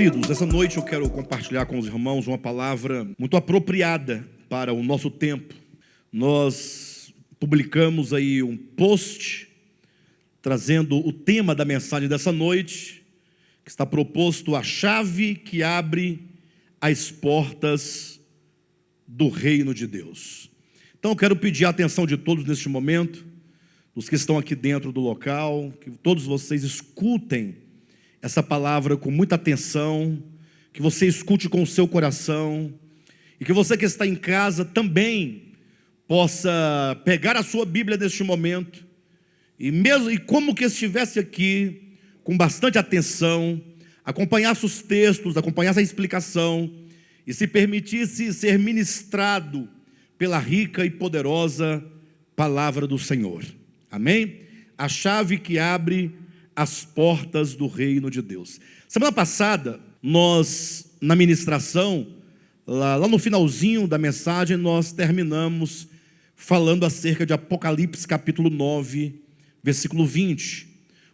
Queridos, essa noite eu quero compartilhar com os irmãos uma palavra muito apropriada para o nosso tempo. Nós publicamos aí um post trazendo o tema da mensagem dessa noite, que está proposto: a chave que abre as portas do reino de Deus. Então eu quero pedir a atenção de todos neste momento, dos que estão aqui dentro do local, que todos vocês escutem essa palavra com muita atenção, que você escute com o seu coração, e que você que está em casa também possa pegar a sua Bíblia neste momento, e como que estivesse aqui, com bastante atenção, acompanhasse os textos, acompanhasse a explicação, e se permitisse ser ministrado pela rica e poderosa palavra do Senhor. Amém? A chave que abre as portas do reino de Deus. Semana passada, nós, na ministração, lá no finalzinho da mensagem, nós terminamos falando acerca de Apocalipse capítulo 9, versículo 20.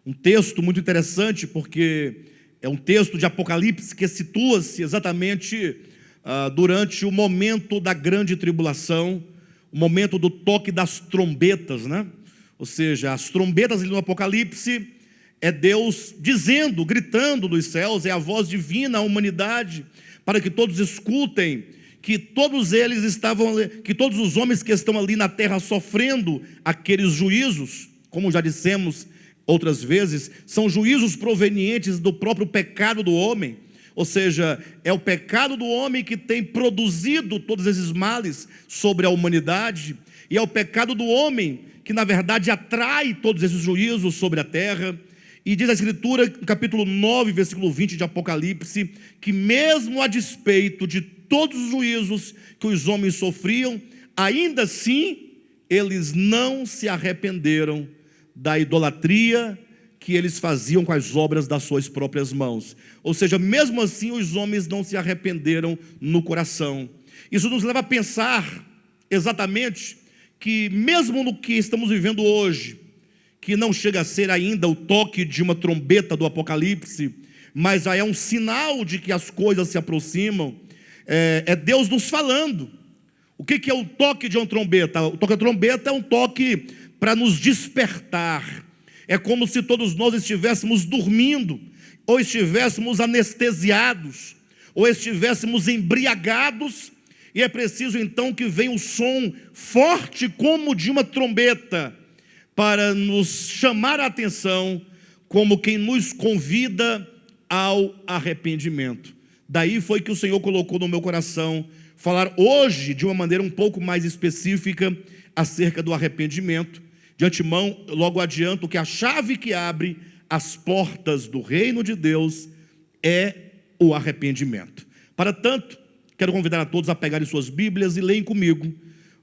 Um texto muito interessante, porque é um texto de Apocalipse que situa-se exatamente durante o momento da grande tribulação, o momento do toque das trombetas, né? Ou seja, as trombetas ali no Apocalipse é Deus dizendo, gritando dos céus, é a voz divina à humanidade, para que todos escutem, que todos os homens que estão ali na terra sofrendo aqueles juízos, como já dissemos outras vezes, são juízos provenientes do próprio pecado do homem. Ou seja, é o pecado do homem que tem produzido todos esses males sobre a humanidade, e é o pecado do homem que na verdade atrai todos esses juízos sobre a terra. E diz a Escritura, no capítulo 9, versículo 20 de Apocalipse, que mesmo a despeito de todos os juízos que os homens sofriam, ainda assim eles não se arrependeram da idolatria que eles faziam com as obras das suas próprias mãos. Ou seja, mesmo assim os homens não se arrependeram no coração. Isso nos leva a pensar exatamente que mesmo no que estamos vivendo hoje, que não chega a ser ainda o toque de uma trombeta do Apocalipse, mas já é um sinal de que as coisas se aproximam, é Deus nos falando. O que é o toque de uma trombeta? O toque da trombeta é um toque para nos despertar. É como se todos nós estivéssemos dormindo, ou estivéssemos anestesiados, ou estivéssemos embriagados, e é preciso então que venha um som forte como de uma trombeta, para nos chamar a atenção, como quem nos convida ao arrependimento. Daí foi que o Senhor colocou no meu coração falar hoje de uma maneira um pouco mais específica acerca do arrependimento. De antemão, logo adianto que a chave que abre as portas do reino de Deus é o arrependimento. Para tanto, quero convidar a todos a pegarem suas Bíblias e leem comigo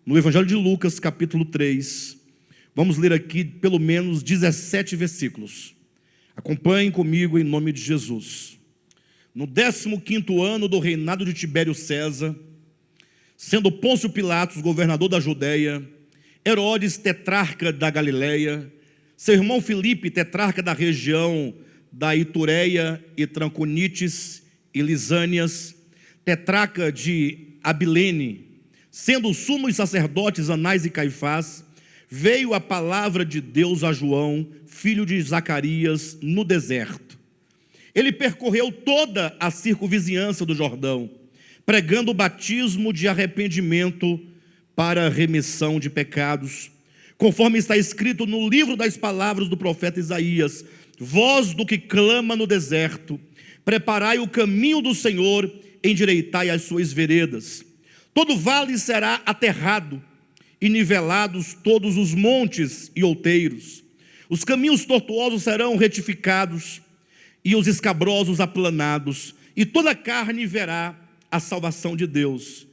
no Evangelho de Lucas, capítulo 3. Vamos ler aqui pelo menos 17 versículos. Acompanhem comigo em nome de Jesus. No 15º ano do reinado de Tibério César, sendo Pôncio Pilatos governador da Judéia, Herodes tetrarca da Galileia, seu irmão Filipe tetrarca da região da Itureia e Tranconites e Lisânias, tetrarca de Abilene, sendo os sumos sacerdotes Anás e Caifás, veio a palavra de Deus a João, filho de Zacarias, no deserto. Ele percorreu toda a circunvizinhança do Jordão, pregando o batismo de arrependimento para a remissão de pecados, conforme está escrito no livro das palavras do profeta Isaías: voz do que clama no deserto, preparai o caminho do Senhor, endireitai as suas veredas. Todo vale será aterrado, e nivelados todos os montes e outeiros. Os caminhos tortuosos serão retificados, e os escabrosos aplanados, e toda a carne verá a salvação de Deus.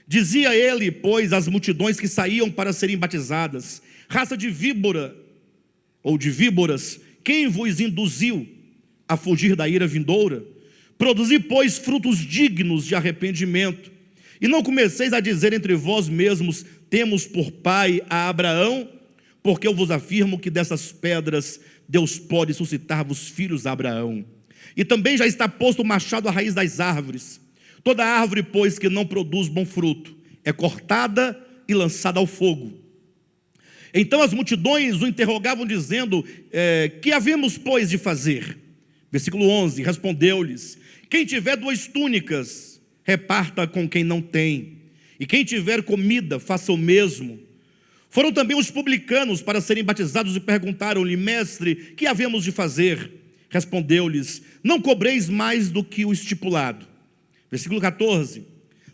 Dizia ele, pois, às multidões que saíam para serem batizadas: raça de víbora, ou de víboras, quem vos induziu a fugir da ira vindoura? Produzi, pois, frutos dignos de arrependimento, e não comeceis a dizer entre vós mesmos: temos por pai a Abraão, porque eu vos afirmo que dessas pedras Deus pode suscitar-vos filhos a Abraão. E também já está posto o machado à raiz das árvores. Toda árvore, pois, que não produz bom fruto, é cortada e lançada ao fogo. Então as multidões o interrogavam, dizendo: que havemos, pois, de fazer? Versículo 11, respondeu-lhes: quem tiver 2 túnicas, reparta com quem não tem, e quem tiver comida, faça o mesmo. Foram também os publicanos para serem batizados e perguntaram-lhe: mestre, que havemos de fazer? Respondeu-lhes: não cobreis mais do que o estipulado. Versículo 14,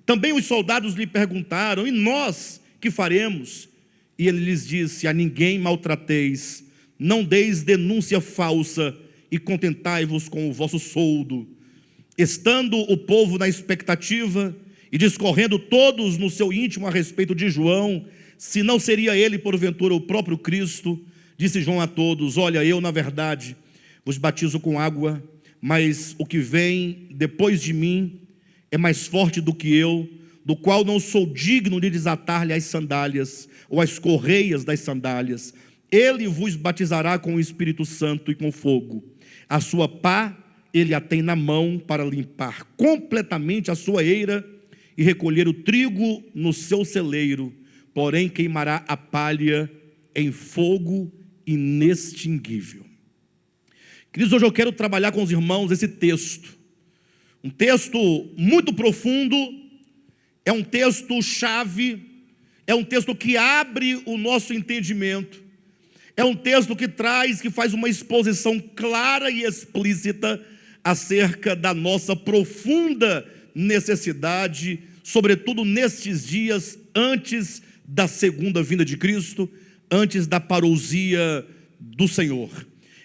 também os soldados lhe perguntaram: e nós que faremos? E ele lhes disse: a ninguém maltrateis, não deis denúncia falsa, e contentai-vos com o vosso soldo. Estando o povo na expectativa, e discorrendo todos no seu íntimo a respeito de João, se não seria ele porventura o próprio Cristo, disse João a todos: olha, eu na verdade vos batizo com água, mas o que vem depois de mim é mais forte do que eu, do qual não sou digno de desatar-lhe as sandálias, ou as correias das sandálias. Ele vos batizará com o Espírito Santo e com fogo. A sua pá ele a tem na mão para limpar completamente a sua eira e recolher o trigo no seu celeiro, porém queimará a palha em fogo inextinguível. Queridos, hoje eu quero trabalhar com os irmãos esse texto, um texto muito profundo, é um texto chave, é um texto que abre o nosso entendimento, é um texto que faz uma exposição clara e explícita acerca da nossa profunda necessidade, sobretudo nestes dias antes da segunda vinda de Cristo, antes da parousia do Senhor.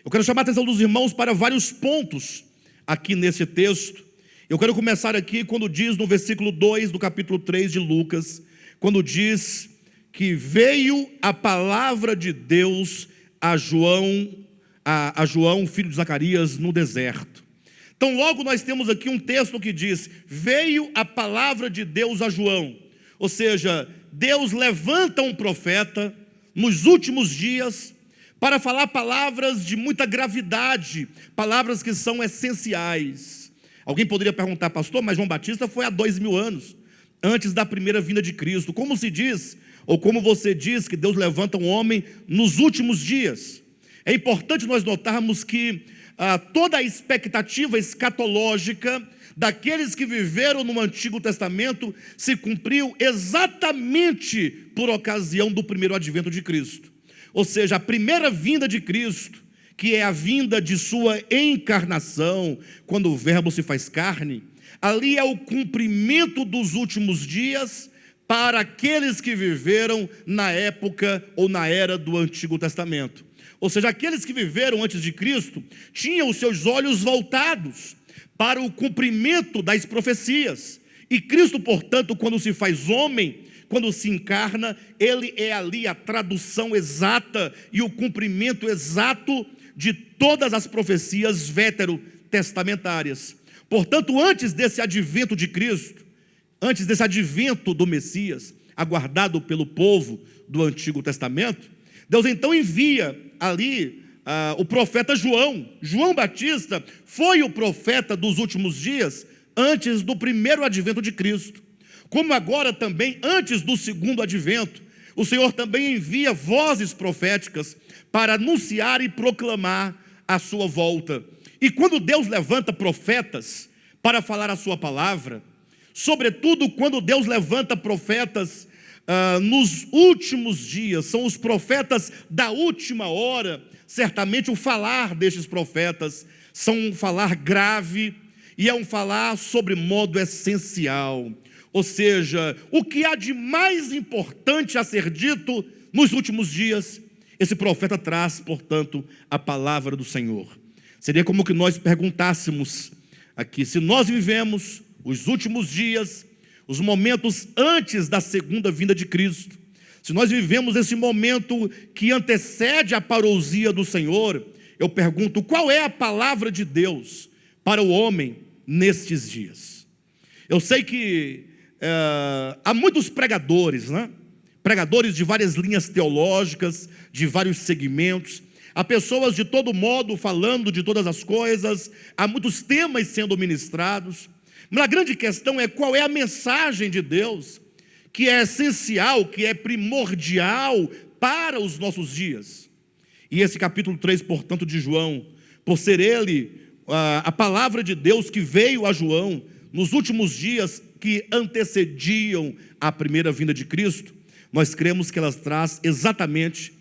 Eu quero chamar a atenção dos irmãos para vários pontos aqui nesse texto. Eu quero começar aqui quando diz no versículo 2 do capítulo 3 de Lucas, quando diz que veio a palavra de Deus a João, filho de Zacarias, no deserto. Então logo nós temos aqui um texto que diz: veio a palavra de Deus a João. Ou seja, Deus levanta um profeta nos últimos dias para falar palavras de muita gravidade, palavras que são essenciais. Alguém poderia perguntar: pastor, mas João Batista foi há 2000 anos, antes da primeira vinda de Cristo. Como se diz, ou como você diz, que Deus levanta um homem nos últimos dias? É importante nós notarmos que toda a expectativa escatológica daqueles que viveram no Antigo Testamento se cumpriu exatamente por ocasião do primeiro advento de Cristo. Ou seja, a primeira vinda de Cristo, que é a vinda de sua encarnação, quando o verbo se faz carne, ali é o cumprimento dos últimos dias para aqueles que viveram na época ou na era do Antigo Testamento. Ou seja, aqueles que viveram antes de Cristo tinham os seus olhos voltados para o cumprimento das profecias. E Cristo, portanto, quando se faz homem, quando se encarna, ele é ali a tradução exata e o cumprimento exato de todas as profecias veterotestamentárias. Portanto, antes desse advento de Cristo, antes desse advento do Messias, aguardado pelo povo do Antigo Testamento, Deus então envia ali o profeta João. João Batista foi o profeta dos últimos dias, antes do primeiro advento de Cristo. Como agora também, antes do segundo advento, o Senhor também envia vozes proféticas para anunciar e proclamar a sua volta. E quando Deus levanta profetas para falar a sua palavra, sobretudo quando Deus levanta profetas nos últimos dias, são os profetas da última hora, certamente o falar destes profetas são um falar grave e é um falar sobre modo essencial. Ou seja, o que há de mais importante a ser dito nos últimos dias, esse profeta traz, portanto, a palavra do Senhor. Seria como que nós perguntássemos aqui: se nós vivemos os últimos dias, os momentos antes da segunda vinda de Cristo, se nós vivemos esse momento que antecede a parousia do Senhor, eu pergunto: qual é a palavra de Deus para o homem nestes dias? Eu sei que há muitos pregadores, né? Pregadores de várias linhas teológicas, de vários segmentos. há pessoas de todo modo falando de todas as coisas, há muitos temas sendo ministrados, mas a grande questão é qual é a mensagem de Deus, que é essencial, que é primordial para os nossos dias. E esse capítulo 3, portanto, de João, por ser ele a palavra de Deus que veio a João nos últimos dias que antecediam a primeira vinda de Cristo, nós cremos que ela traz exatamente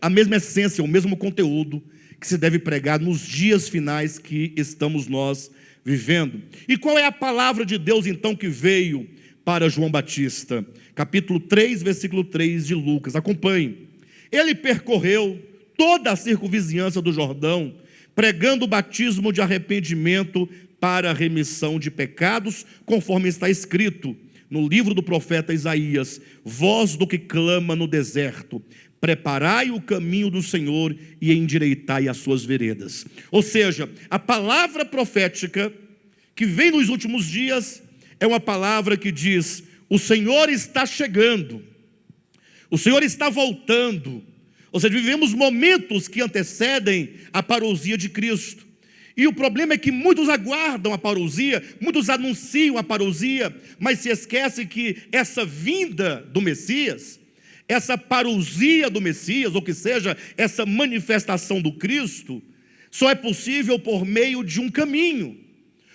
a mesma essência, o mesmo conteúdo que se deve pregar nos dias finais que estamos nós vivendo. E qual é a palavra de Deus então que veio para João Batista? Capítulo 3, versículo 3 de Lucas, acompanhe. Ele percorreu toda a circunvizinhança do Jordão, pregando o batismo de arrependimento para a remissão de pecados, conforme está escrito no livro do profeta Isaías: voz do que clama no deserto, preparai o caminho do Senhor e endireitai as suas veredas. Ou seja, a palavra profética que vem nos últimos dias é uma palavra que diz: o Senhor está chegando, o Senhor está voltando. Ou seja, vivemos momentos que antecedem a parousia de Cristo. E o problema é que muitos aguardam a parousia, muitos anunciam a parousia, mas se esquece que essa vinda do Messias, essa parousia do Messias, ou que seja, essa manifestação do Cristo, só é possível por meio de um caminho.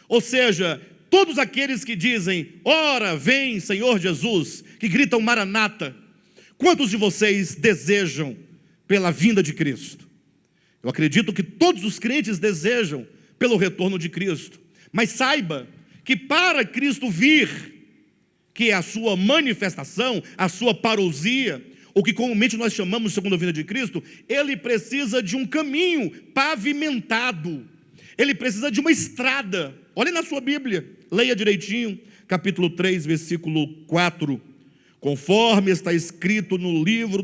Ou seja, todos aqueles que dizem: ora, vem Senhor Jesus, que gritam Maranata, quantos de vocês desejam pela vinda de Cristo? Eu acredito que todos os crentes desejam pelo retorno de Cristo, mas saiba que para Cristo vir, que é a sua manifestação, a sua parousia, o que comumente nós chamamos de segunda vinda de Cristo, ele precisa de um caminho pavimentado, ele precisa de uma estrada. Olhe na sua Bíblia, leia direitinho, capítulo 3, versículo 4, conforme está escrito no livro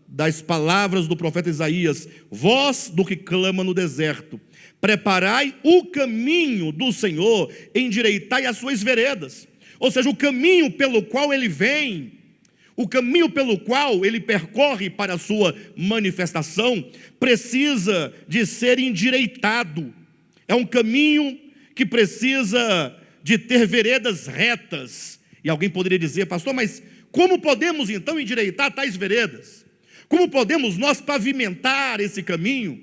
das palavras do profeta Isaías: voz do que clama no deserto, preparai o caminho do Senhor, endireitai as suas veredas. Ou seja, o caminho pelo qual ele vem, o caminho pelo qual ele percorre para a sua manifestação, precisa de ser endireitado. É um caminho que precisa de ter veredas retas. E alguém poderia dizer: pastor, mas como podemos então endireitar tais veredas? Como podemos nós pavimentar esse caminho?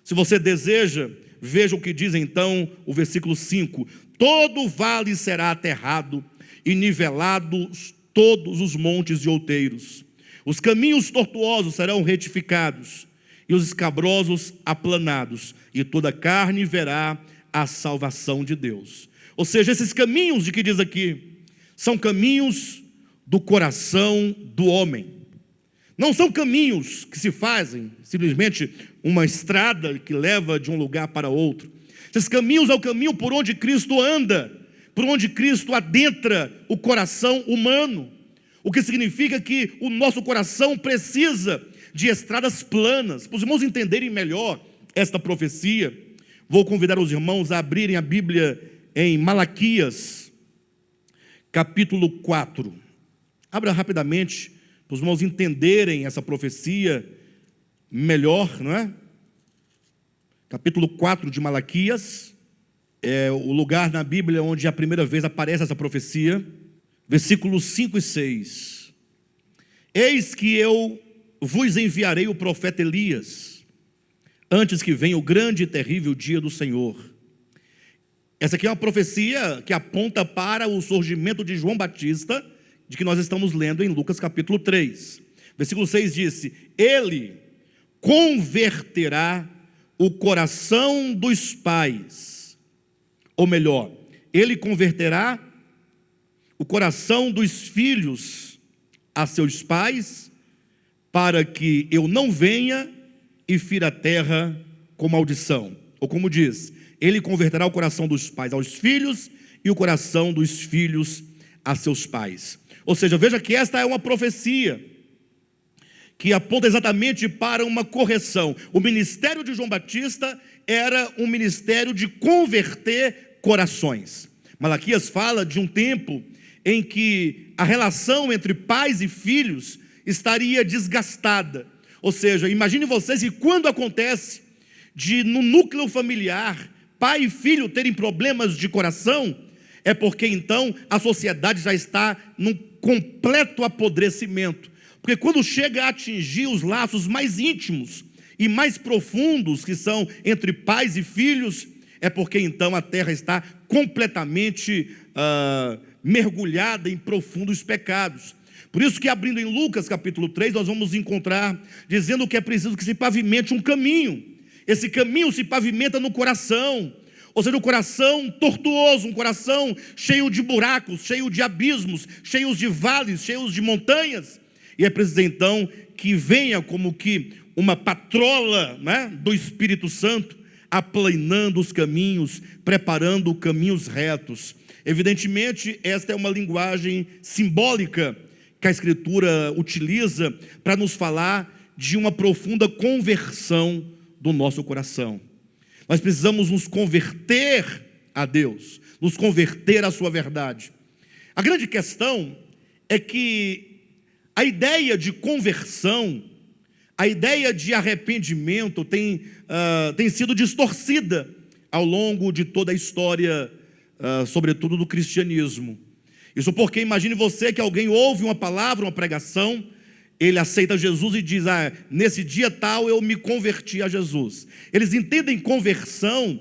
Se você deseja, veja o que diz então o versículo 5: todo vale será aterrado e nivelados todos os montes e outeiros, os caminhos tortuosos serão retificados e os escabrosos aplanados, e toda carne verá a salvação de Deus. Ou seja, esses caminhos de que diz aqui, são caminhos do coração do homem. Não são caminhos que se fazem simplesmente uma estrada que leva de um lugar para outro. Esses caminhos é o caminho por onde Cristo anda, por onde Cristo adentra o coração humano. O que significa que o nosso coração precisa de estradas planas. Para os irmãos entenderem melhor esta profecia, vou convidar os irmãos a abrirem a Bíblia em Malaquias, capítulo 4. Abra rapidamente, para os irmãos entenderem essa profecia melhor, não é? Capítulo 4 de Malaquias, é o lugar na Bíblia onde a primeira vez aparece essa profecia, versículos 5 e 6. Eis que eu vos enviarei o profeta Elias, antes que venha o grande e terrível dia do Senhor. Essa aqui é uma profecia que aponta para o surgimento de João Batista, de que nós estamos lendo em Lucas capítulo 3. Versículo 6 disse: ele converterá o coração dos pais, ou melhor, ele converterá o coração dos filhos a seus pais, para que eu não venha e fira a terra com maldição. Ou como diz, ele converterá o coração dos pais aos filhos e o coração dos filhos a seus pais. Ou seja, veja que esta é uma profecia que aponta exatamente para uma correção. O ministério de João Batista era um ministério de converter corações. Malaquias fala de um tempo em que a relação entre pais e filhos estaria desgastada. Ou seja, imagine vocês que quando acontece de no núcleo familiar, pai e filho terem problemas de coração, é porque então a sociedade já está num completo apodrecimento. Porque quando chega a atingir os laços mais íntimos e mais profundos, que são entre pais e filhos, é porque então a terra está completamente mergulhada em profundos pecados. Por isso que abrindo em Lucas capítulo 3, nós vamos encontrar dizendo que é preciso que se pavimente um caminho. Esse caminho se pavimenta no coração, ou seja, um coração tortuoso, um coração cheio de buracos, cheio de abismos, cheios de vales, cheios de montanhas. E é preciso então que venha como que uma patrola, né, do Espírito Santo, aplanando os caminhos, preparando caminhos retos. Evidentemente, esta é uma linguagem simbólica que a Escritura utiliza para nos falar de uma profunda conversão do nosso coração. Nós precisamos nos converter a Deus, nos converter à sua verdade. A grande questão é que a ideia de conversão, a ideia de arrependimento tem sido distorcida ao longo de toda a história, sobretudo do cristianismo. Isso porque imagine você que alguém ouve uma palavra, uma pregação, ele aceita Jesus e diz, nesse dia tal eu me converti a Jesus. Eles entendem conversão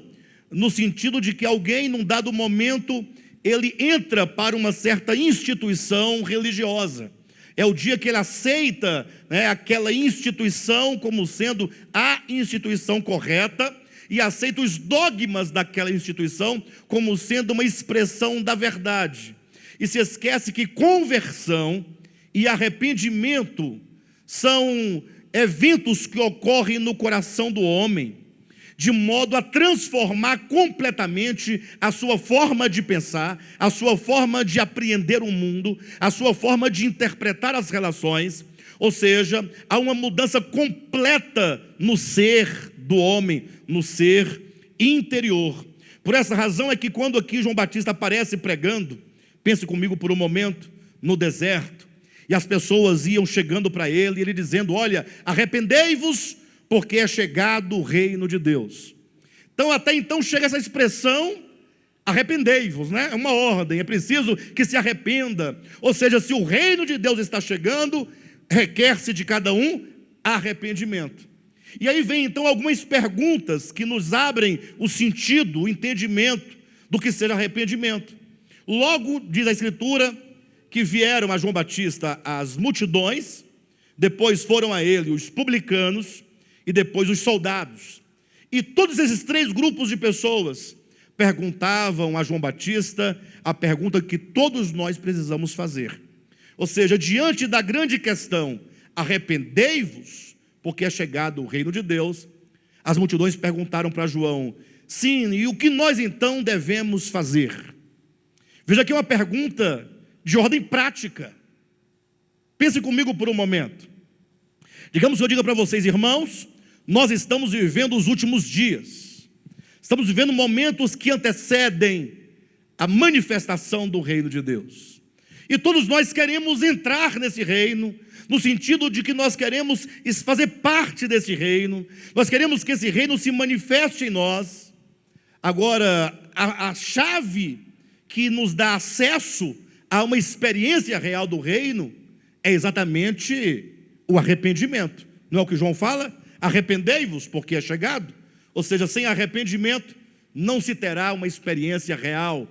no sentido de que alguém, num dado momento, ele entra para uma certa instituição religiosa. É o dia que ele aceita, né, aquela instituição como sendo a instituição correta e aceita os dogmas daquela instituição como sendo uma expressão da verdade. E se esquece que conversão e arrependimento são eventos que ocorrem no coração do homem, de modo a transformar completamente a sua forma de pensar, a sua forma de apreender o mundo, a sua forma de interpretar as relações. Ou seja, há uma mudança completa no ser do homem, no ser interior. Por essa razão é que quando aqui João Batista aparece pregando, pense comigo por um momento, no deserto, e as pessoas iam chegando para ele, e ele dizendo, olha, arrependei-vos, porque é chegado o reino de Deus. Então até então chega essa expressão, arrependei-vos, né? É uma ordem, é preciso que se arrependa. Ou seja, se o reino de Deus está chegando, requer-se de cada um arrependimento. E aí vem então algumas perguntas que nos abrem o sentido, o entendimento do que seja arrependimento. Logo, diz a Escritura, que vieram a João Batista as multidões, depois foram a ele os publicanos e depois os soldados. E todos esses três grupos de pessoas perguntavam a João Batista a pergunta que todos nós precisamos fazer. Ou seja, diante da grande questão, arrependei-vos, porque é chegado o reino de Deus, as multidões perguntaram para João, sim, e o que nós então devemos fazer? Veja aqui uma pergunta de ordem prática. Pense comigo por um momento. Digamos que eu diga para vocês, irmãos, nós estamos vivendo os últimos dias. Estamos vivendo momentos que antecedem a manifestação do reino de Deus. E todos nós queremos entrar nesse reino, no sentido de que nós queremos fazer parte desse reino, nós queremos que esse reino se manifeste em nós. Agora, a chave que nos dá acesso a uma experiência real do reino é exatamente o arrependimento. Não é o que João fala? Arrependei-vos, porque é chegado. Ou seja, sem arrependimento não se terá uma experiência real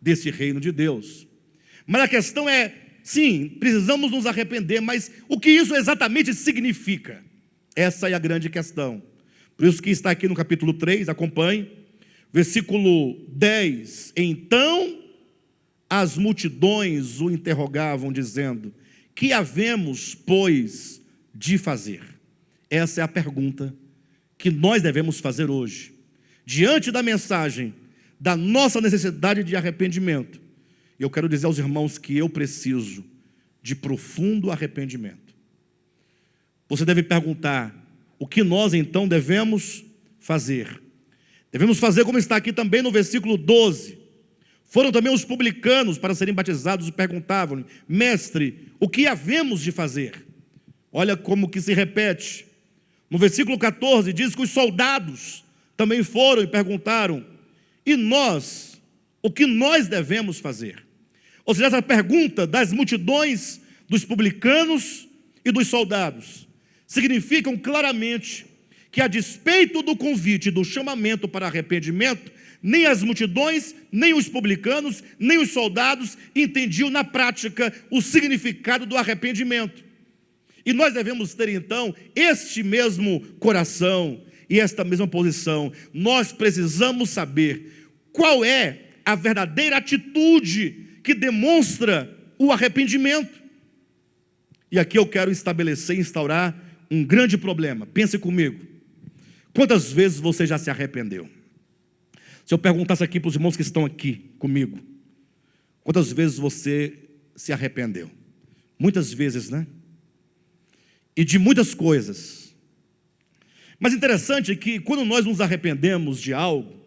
desse reino de Deus. Mas a questão é, sim, precisamos nos arrepender, mas o que isso exatamente significa? Essa é a grande questão. Por isso que está aqui no capítulo 3, acompanhe, versículo 10. Então as multidões o interrogavam, dizendo, que havemos, pois, de fazer? Essa é a pergunta que nós devemos fazer hoje, diante da mensagem da nossa necessidade de arrependimento. Eu quero dizer aos irmãos que eu preciso de profundo arrependimento. Você deve perguntar, o que nós então devemos fazer? Devemos fazer como está aqui também no versículo 12. Foram também os publicanos para serem batizados e perguntavam-lhe, mestre, o que havemos de fazer? Olha como que se repete No versículo 14 diz que os soldados também foram e perguntaram: e nós, o que nós devemos fazer? Ou seja, essa pergunta das multidões, dos publicanos e dos soldados, significam claramente que, a despeito do convite e do chamamento para arrependimento, nem as multidões, nem os publicanos, nem os soldados entendiam na prática o significado do arrependimento. E nós devemos ter então este mesmo coração e esta mesma posição. Nós precisamos saber qual é a verdadeira atitude que demonstra o arrependimento. E aqui eu quero estabelecer, instaurar um grande problema. Pense comigo. Quantas vezes você já se arrependeu? Se eu perguntasse aqui para os irmãos que estão aqui comigo, quantas vezes você se arrependeu? Muitas vezes, né? E de muitas coisas. Mas interessante é que quando nós nos arrependemos de algo,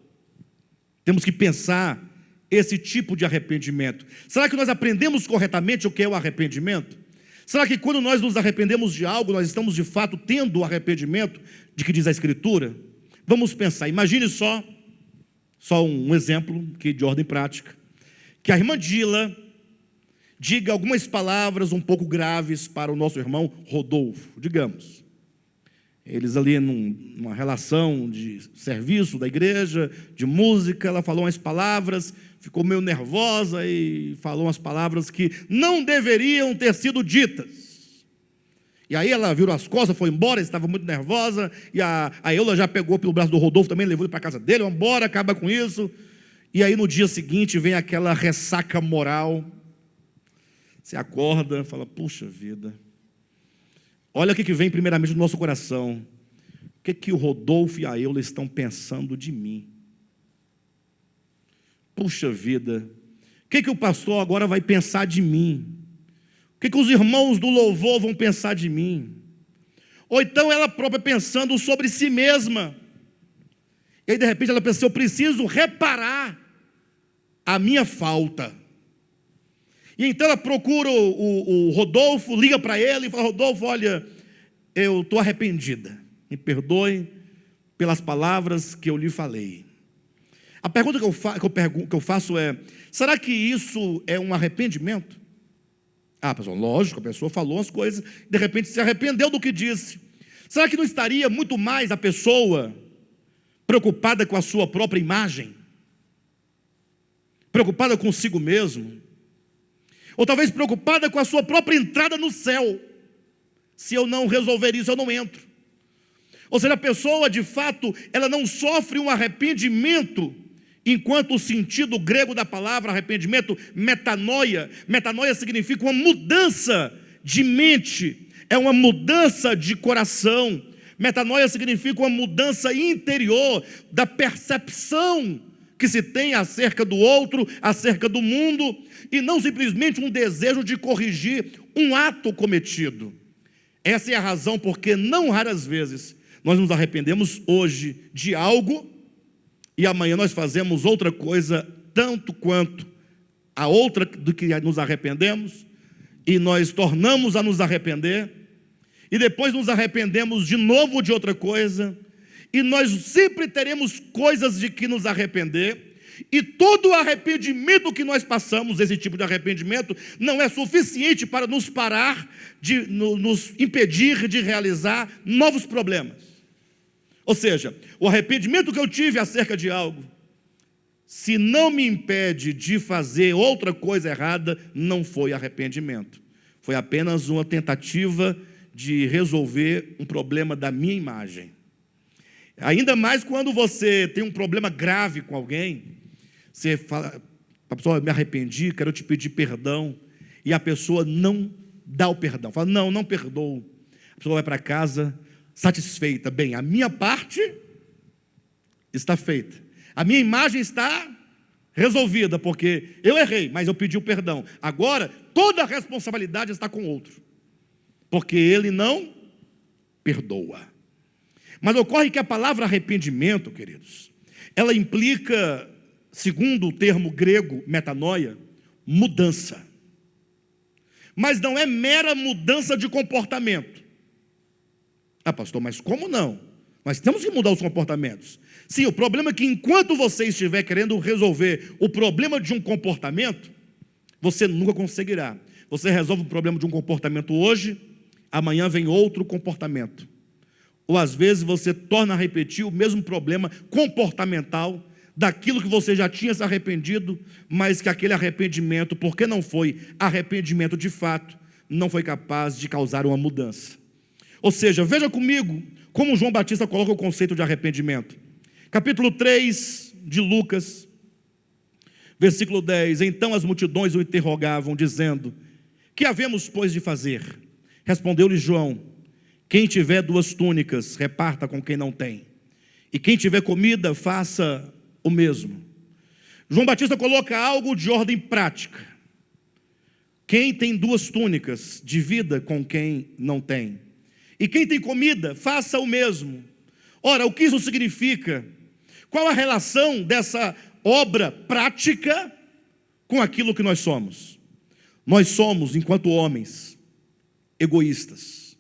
temos que pensar esse tipo de arrependimento. Será que nós aprendemos corretamente o que é o arrependimento? Será que quando nós nos arrependemos de algo, nós estamos de fato tendo o arrependimento de que diz a Escritura? Vamos pensar, imagine só um exemplo que de ordem prática, que a irmã Dila diga algumas palavras um pouco graves para o nosso irmão Rodolfo, digamos. Eles ali numa relação de serviço da igreja, de música, ela falou umas palavras, ficou meio nervosa e falou umas palavras que não deveriam ter sido ditas. E aí ela virou as costas, foi embora, estava muito nervosa, e a Eula já pegou pelo braço do Rodolfo também, levou ele para a casa dele, vamos embora, acaba com isso. E aí no dia seguinte vem aquela ressaca moral. Você acorda, fala, puxa vida. Olha o que vem primeiramente no nosso coração. O que o Rodolfo e a Eula estão pensando de mim? Puxa vida. O que o pastor agora vai pensar de mim? O que os irmãos do louvor vão pensar de mim? Ou então ela própria pensando sobre si mesma. E aí de repente ela pensa, eu preciso reparar a minha falta. E então ela procura o Rodolfo, liga para ele e fala, Rodolfo, olha, eu estou arrependida, me perdoe pelas palavras que eu lhe falei. A pergunta que eu faço é, será que isso é um arrependimento? Ah, pessoal, lógico, a pessoa falou as coisas, de repente se arrependeu do que disse. Será que não estaria muito mais a pessoa preocupada com a sua própria imagem? Preocupada consigo mesmo? Ou talvez preocupada com a sua própria entrada no céu. Se eu não resolver isso, eu não entro. Ou seja, a pessoa, de fato, ela não sofre um arrependimento, enquanto o sentido grego da palavra arrependimento, metanoia. Metanoia significa uma mudança de mente, é uma mudança de coração. Metanoia significa uma mudança interior da percepção que se tem acerca do outro, acerca do mundo, e não simplesmente um desejo de corrigir um ato cometido. Essa é a razão porque não raras vezes nós nos arrependemos hoje de algo e amanhã nós fazemos outra coisa tanto quanto a outra do que nos arrependemos, e nós tornamos a nos arrepender e depois nos arrependemos de novo de outra coisa. E nós sempre teremos coisas de que nos arrepender. E todo o arrependimento que nós passamos, esse tipo de arrependimento, não é suficiente para nos parar, nos impedir de realizar novos problemas. Ou seja, o arrependimento que eu tive acerca de algo, se não me impede de fazer outra coisa errada, não foi arrependimento. Foi apenas uma tentativa de resolver um problema da minha imagem. Ainda mais quando você tem um problema grave com alguém, você fala, a pessoa, me arrependi, quero te pedir perdão, e a pessoa não dá o perdão, fala, não perdoo. A pessoa vai para casa satisfeita, bem, a minha parte está feita, a minha imagem está resolvida, porque eu errei, mas eu pedi o perdão. Agora, toda a responsabilidade está com o outro, porque ele não perdoa. Mas ocorre que a palavra arrependimento, queridos, ela implica, segundo o termo grego, metanoia, mudança. Mas não é mera mudança de comportamento. Ah, pastor, mas como não? Nós temos que mudar os comportamentos. Sim, o problema é que enquanto você estiver querendo resolver o problema de um comportamento, você nunca conseguirá. Você resolve o problema de um comportamento hoje, amanhã vem outro comportamento. Ou às vezes você torna a repetir o mesmo problema comportamental daquilo que você já tinha se arrependido, mas que aquele arrependimento, porque não foi arrependimento de fato, não foi capaz de causar uma mudança. Ou seja, veja comigo como João Batista coloca o conceito de arrependimento. Capítulo 3 de Lucas, versículo 10. Então as multidões o interrogavam, dizendo: que havemos, pois, de fazer? Respondeu-lhe João: quem tiver 2 túnicas, reparta com quem não tem. E quem tiver comida, faça o mesmo. João Batista coloca algo de ordem prática. Quem tem 2 túnicas, divida com quem não tem. E quem tem comida, faça o mesmo. Ora, o que isso significa? Qual a relação dessa obra prática com aquilo que nós somos? Nós somos, enquanto homens, egoístas.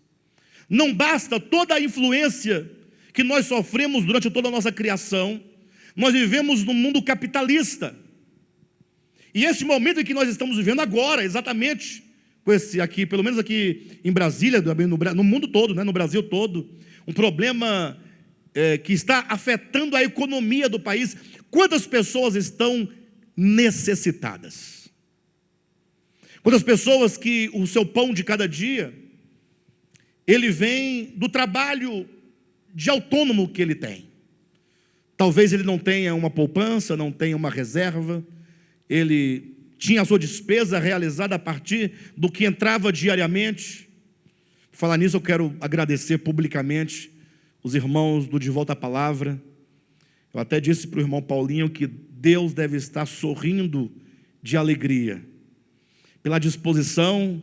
Não basta toda a influência que nós sofremos durante toda a nossa criação. Nós vivemos num mundo capitalista. E esse momento em que nós estamos vivendo agora, exatamente, com esse aqui, pelo menos aqui em Brasília, no mundo todo, né, no Brasil todo, um problema que está afetando a economia do país. Quantas pessoas estão necessitadas? Quantas pessoas que o seu pão de cada dia, ele vem do trabalho de autônomo que ele tem. Talvez ele não tenha uma poupança, não tenha uma reserva, ele tinha a sua despesa realizada a partir do que entrava diariamente. Por falar nisso, eu quero agradecer publicamente os irmãos do De Volta à Palavra. Eu até disse para o irmão Paulinho que Deus deve estar sorrindo de alegria pela disposição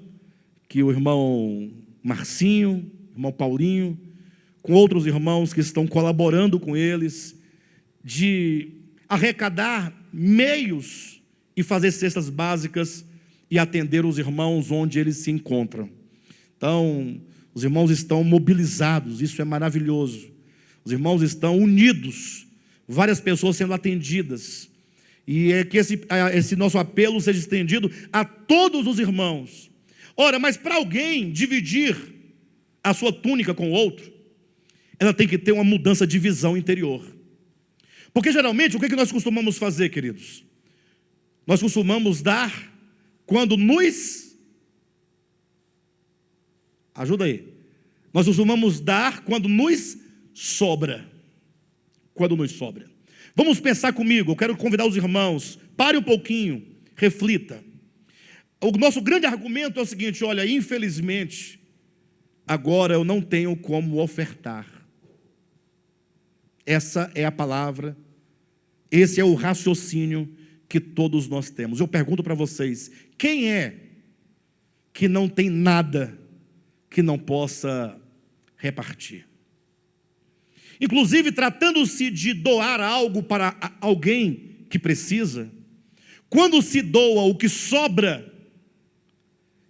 que o irmão Marcinho, irmão Paulinho, com outros irmãos que estão colaborando com eles, de arrecadar meios e fazer cestas básicas e atender os irmãos onde eles se encontram. Então, os irmãos estão mobilizados, isso é maravilhoso. Os irmãos estão unidos, várias pessoas sendo atendidas. E é que esse nosso apelo seja estendido a todos os irmãos. Ora, mas para alguém dividir a sua túnica com o outro, ela tem que ter uma mudança de visão interior. Porque geralmente, o que nós costumamos fazer, queridos? Nós costumamos dar quando nos... Ajuda aí. Nós costumamos dar quando nos sobra. Quando nos sobra. Vamos pensar comigo, eu quero convidar os irmãos, pare um pouquinho, reflita. O nosso grande argumento é o seguinte: olha, infelizmente, agora eu não tenho como ofertar. Essa é a palavra, esse é o raciocínio que todos nós temos. Eu pergunto para vocês, quem é que não tem nada que não possa repartir? Inclusive, tratando-se de doar algo para alguém que precisa, quando se doa o que sobra,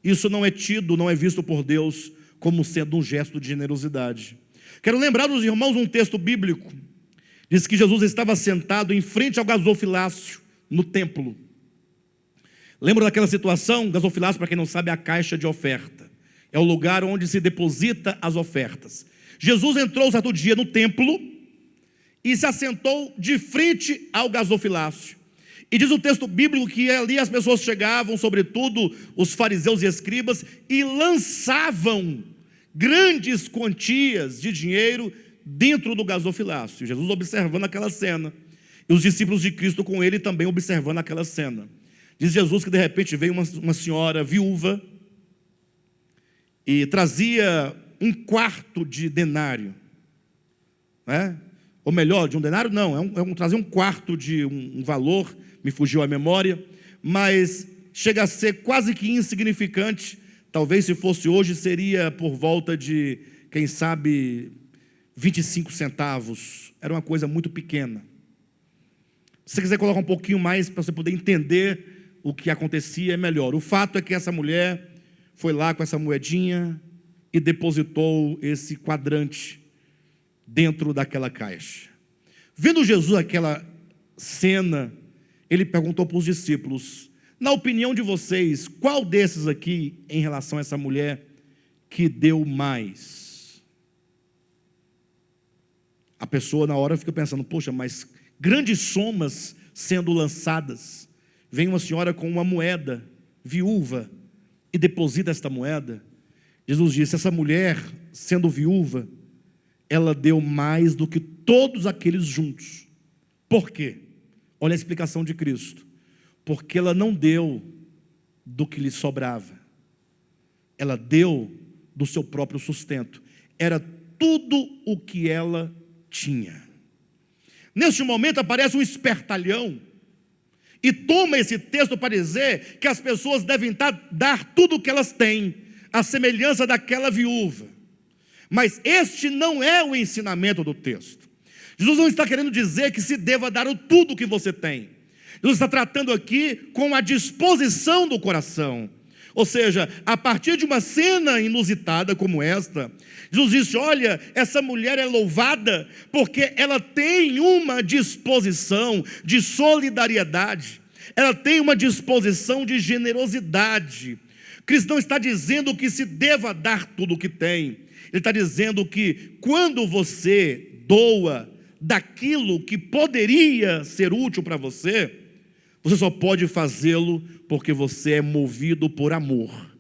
isso não é tido, não é visto por Deus como sendo um gesto de generosidade. Quero lembrar os irmãos um texto bíblico. Diz que Jesus estava sentado em frente ao gasofilácio no templo. Lembra daquela situação? Gasofilácio, para quem não sabe, é a caixa de oferta. É o lugar onde se deposita as ofertas. Jesus entrou certo dia no templo e se assentou de frente ao gasofilácio. E diz o texto bíblico que ali as pessoas chegavam, sobretudo os fariseus e escribas, e lançavam grandes quantias de dinheiro dentro do gasofilácio. Jesus observando aquela cena, e os discípulos de Cristo com ele também observando aquela cena. Diz Jesus que de repente veio uma senhora viúva e trazia 1/4 de denário, né? Ou melhor, de um denário não, trazia 1/4 de um valor, me fugiu a memória, mas chega a ser quase que insignificante. Talvez se fosse hoje seria por volta de, quem sabe, 25 centavos, era uma coisa muito pequena. Se você quiser colocar um pouquinho mais para você poder entender o que acontecia, é melhor. O fato é que essa mulher foi lá com essa moedinha e depositou esse quadrante dentro daquela caixa. Vendo Jesus aquela cena, ele perguntou para os discípulos: na opinião de vocês, qual desses aqui, em relação a essa mulher, que deu mais? A pessoa na hora fica pensando: poxa, mas grandes somas sendo lançadas, vem uma senhora com uma moeda, viúva, e deposita esta moeda. Jesus disse: essa mulher, sendo viúva, ela deu mais do que todos aqueles juntos. Por quê? Olha a explicação de Cristo. Porque ela não deu do que lhe sobrava, ela deu do seu próprio sustento. Era tudo o que ela tinha. Neste momento aparece um espertalhão e toma esse texto para dizer que as pessoas devem dar tudo o que elas têm, a semelhança daquela viúva. Mas este não é o ensinamento do texto. Jesus não está querendo dizer que se deva dar tudo o que você tem. Jesus está tratando aqui com a disposição do coração. Ou seja, a partir de uma cena inusitada como esta, Jesus disse: olha, essa mulher é louvada porque ela tem uma disposição de solidariedade, ela tem uma disposição de generosidade. Cristo não está dizendo que se deva dar tudo o que tem, ele está dizendo que quando você doa daquilo que poderia ser útil para você, você só pode fazê-lo porque você é movido por amor.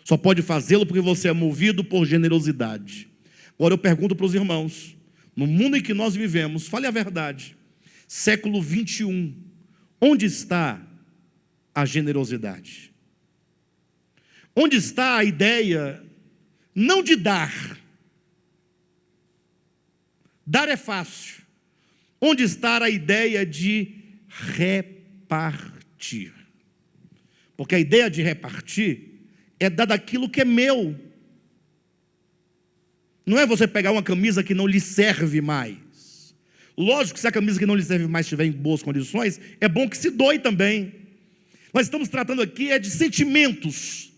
Só pode fazê-lo porque você é movido por generosidade. Agora eu pergunto para os irmãos, no mundo em que nós vivemos, fale a verdade, século 21, onde está a generosidade? Onde está a ideia, não de dar, dar é fácil. Onde está a ideia de repartir? Porque a ideia de repartir é dar daquilo que é meu. Não é você pegar uma camisa que não lhe serve mais. Lógico que se a camisa que não lhe serve mais estiver em boas condições, é bom que se doe também. Nós estamos tratando aqui de sentimentos.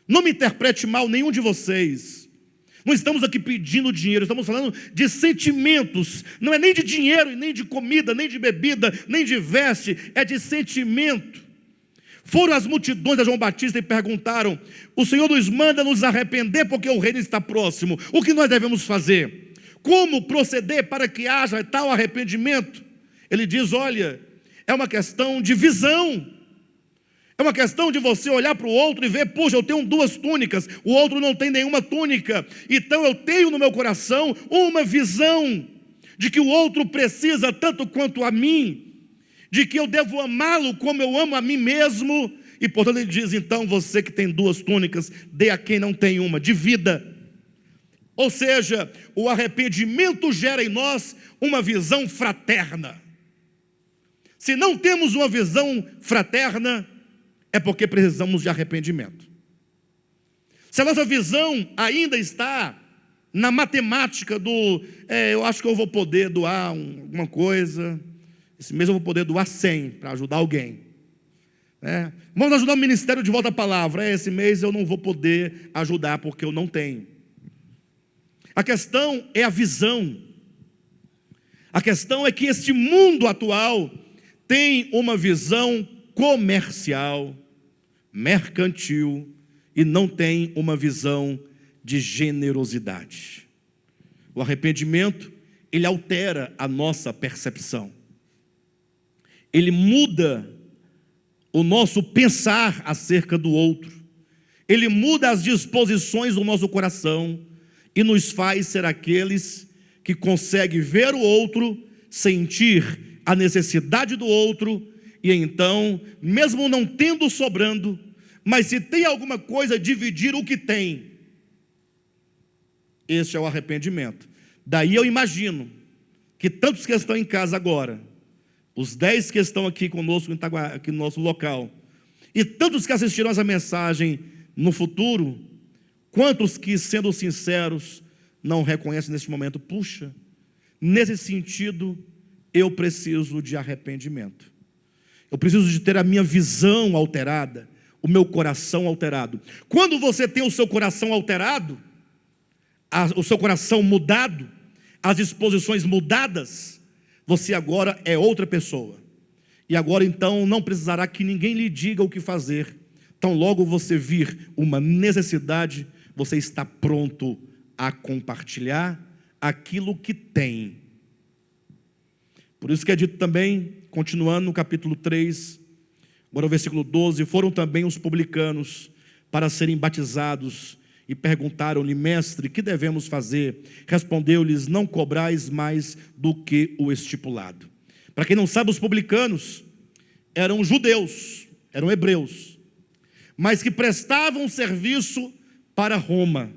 Não me interprete mal nenhum de vocês. Não estamos aqui pedindo dinheiro, estamos falando de sentimentos. Não é nem de dinheiro, nem de comida, nem de bebida, nem de veste, é de sentimento. Foram as multidões a João Batista e perguntaram: o Senhor nos manda nos arrepender porque o reino está próximo. O que nós devemos fazer? Como proceder para que haja tal arrependimento? Ele diz: olha, é uma questão de visão. É uma questão de você olhar para o outro e ver: puxa, eu tenho 2 túnicas, o outro não tem nenhuma túnica. Então eu tenho no meu coração uma visão de que o outro precisa tanto quanto a mim, de que eu devo amá-lo como eu amo a mim mesmo. E portanto ele diz: então você que tem 2 túnicas, dê a quem não tem uma, divida. Ou seja, o arrependimento gera em nós uma visão fraterna. Se não temos uma visão fraterna, é porque precisamos de arrependimento. Se a nossa visão ainda está na matemática do eu acho que eu vou poder doar alguma coisa, esse mês eu vou poder doar 100 para ajudar alguém, vamos ajudar o ministério de volta à palavra, esse mês eu não vou poder ajudar porque eu não tenho. A questão é a visão. A questão é que este mundo atual tem uma visão comercial, mercantil, e não tem uma visão de generosidade. O arrependimento, ele altera a nossa percepção. Ele muda o nosso pensar acerca do outro. Ele muda as disposições do nosso coração e nos faz ser aqueles que conseguem ver o outro, sentir a necessidade do outro, e então, mesmo não tendo sobrando, mas se tem alguma coisa, dividir o que tem. Este é o arrependimento. Daí eu imagino que tantos que estão em casa agora, os 10 que estão aqui conosco, aqui no nosso local, e tantos que assistirão essa mensagem no futuro, quantos que, sendo sinceros, não reconhecem neste momento: puxa, nesse sentido, eu preciso de arrependimento. Eu preciso de ter a minha visão alterada, o meu coração alterado. Quando você tem o seu coração alterado, o seu coração mudado, as disposições mudadas, você agora é outra pessoa. E agora então não precisará que ninguém lhe diga o que fazer. Então logo você vir uma necessidade, você está pronto a compartilhar aquilo que tem. Por isso que é dito também, continuando no capítulo 3, agora o versículo 12, foram também os publicanos para serem batizados e perguntaram-lhe: mestre, que devemos fazer? Respondeu-lhes: não cobrais mais do que o estipulado. Para quem não sabe, os publicanos eram judeus, eram hebreus, mas que prestavam serviço para Roma.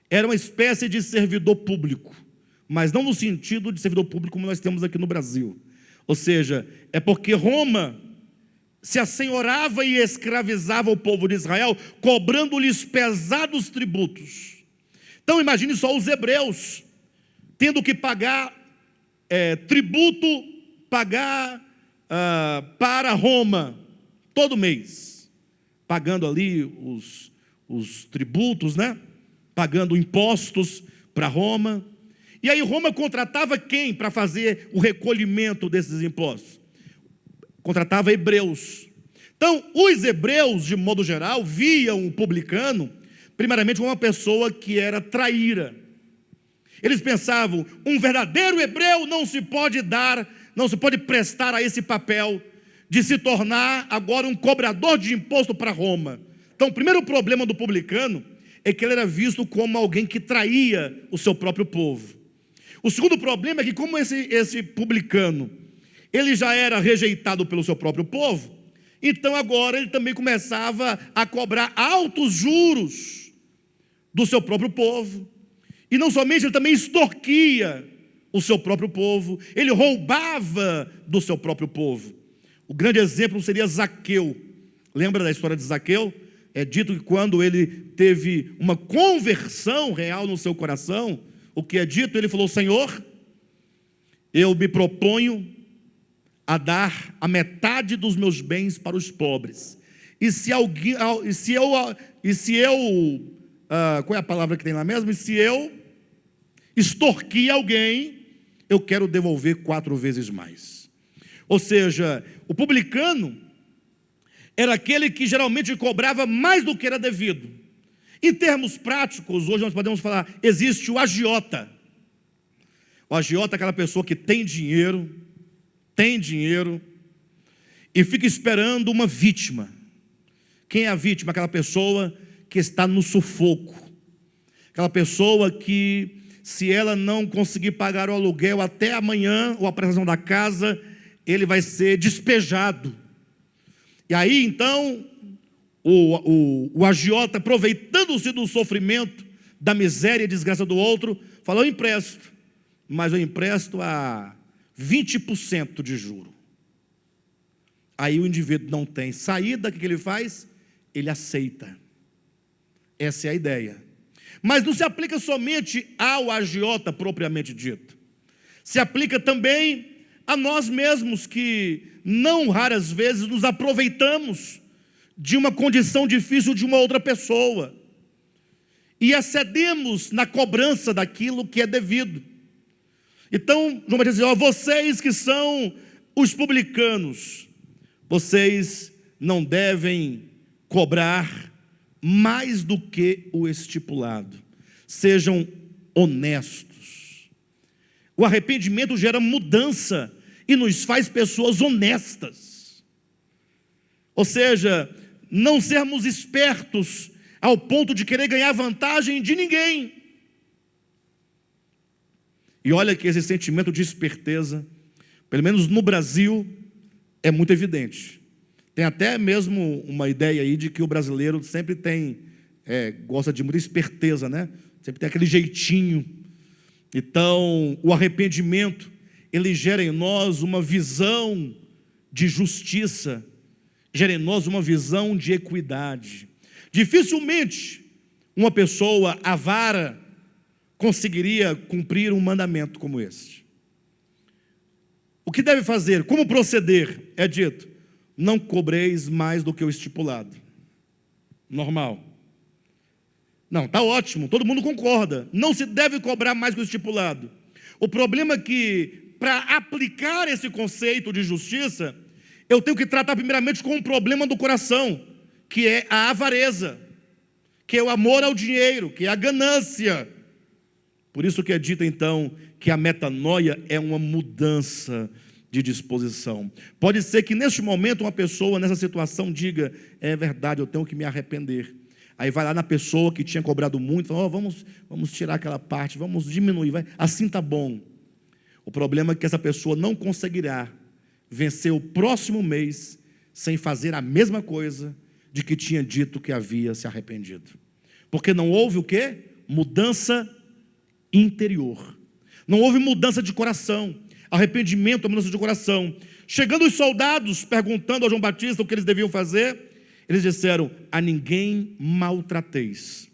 Era uma espécie de servidor público, mas não no sentido de servidor público como nós temos aqui no Brasil. Ou seja, é porque Roma se assenhorava e escravizava o povo de Israel, cobrando-lhes pesados tributos. Então imagine só os hebreus tendo que pagar tributo, pagar para Roma todo mês, pagando ali os tributos, né? Pagando impostos para Roma. E aí Roma contratava quem para fazer o recolhimento desses impostos? Contratava hebreus. Então, os hebreus, de modo geral, viam o publicano, primeiramente, como uma pessoa que era traíra. Eles pensavam: um verdadeiro hebreu não se pode prestar a esse papel de se tornar agora um cobrador de imposto para Roma. Então, o primeiro problema do publicano é que ele era visto como alguém que traía o seu próprio povo. O segundo problema é que, como esse publicano, ele já era rejeitado pelo seu próprio povo, então agora ele também começava a cobrar altos juros do seu próprio povo. E não somente, ele também extorquia o seu próprio povo, ele roubava do seu próprio povo. O grande exemplo seria Zaqueu. Lembra da história de Zaqueu? É dito que quando ele teve uma conversão real no seu coração, o que é dito? Ele falou: Senhor, eu me proponho a dar a metade dos meus bens para os pobres. Qual é a palavra que tem lá mesmo? E se eu extorquir alguém, eu quero devolver 4 vezes mais. Ou seja, o publicano era aquele que geralmente cobrava mais do que era devido. Em termos práticos, hoje nós podemos falar, existe o agiota. O agiota é aquela pessoa que tem dinheiro e fica esperando uma vítima. Quem é a vítima? Aquela pessoa que está no sufoco, aquela pessoa que, se ela não conseguir pagar o aluguel até amanhã, ou a prestação da casa, ele vai ser despejado. E aí então o agiota, aproveitando-se do sofrimento, da miséria e desgraça do outro, fala: eu empresto, mas eu empresto a 20% de juro. Aí o indivíduo não tem saída, o que ele faz? Ele aceita. Essa é a ideia. Mas não se aplica somente ao agiota propriamente dito. Se aplica também a nós mesmos, que não raras vezes nos aproveitamos de uma condição difícil de uma outra pessoa e excedemos na cobrança daquilo que é devido. Então, João vai dizer: ó, vocês que são os publicanos, vocês não devem cobrar mais do que o estipulado. Sejam honestos. O arrependimento gera mudança e nos faz pessoas honestas. Ou seja, não sermos espertos ao ponto de querer ganhar vantagem de ninguém. E olha que esse sentimento de esperteza, pelo menos no Brasil, é muito evidente. Tem até mesmo uma ideia aí de que o brasileiro sempre gosta de muita esperteza, né? Sempre tem aquele jeitinho. Então, o arrependimento, ele gera em nós uma visão de justiça, gera em nós uma visão de equidade. Dificilmente uma pessoa avara conseguiria cumprir um mandamento como este. O que deve fazer? Como proceder? É dito: não cobreis mais do que o estipulado. Normal. Não, está ótimo, todo mundo concorda. Não se deve cobrar mais que o estipulado. O problema é que, para aplicar esse conceito de justiça, eu tenho que tratar primeiramente com um problema do coração, que é a avareza, que é o amor ao dinheiro, que é a ganância. Por isso que é dito então que a metanoia é uma mudança de disposição. Pode ser que neste momento uma pessoa nessa situação diga: é verdade, eu tenho que me arrepender. Aí vai lá na pessoa que tinha cobrado muito, fala: vamos tirar aquela parte, vamos diminuir, assim está bom. O problema é que essa pessoa não conseguirá vencer o próximo mês sem fazer a mesma coisa de que tinha dito que havia se arrependido. Porque não houve o quê? Mudança interior. Não houve mudança de coração. Arrependimento é mudança de coração. Chegando os soldados perguntando a João Batista o que eles deviam fazer, eles disseram: a ninguém maltrateis.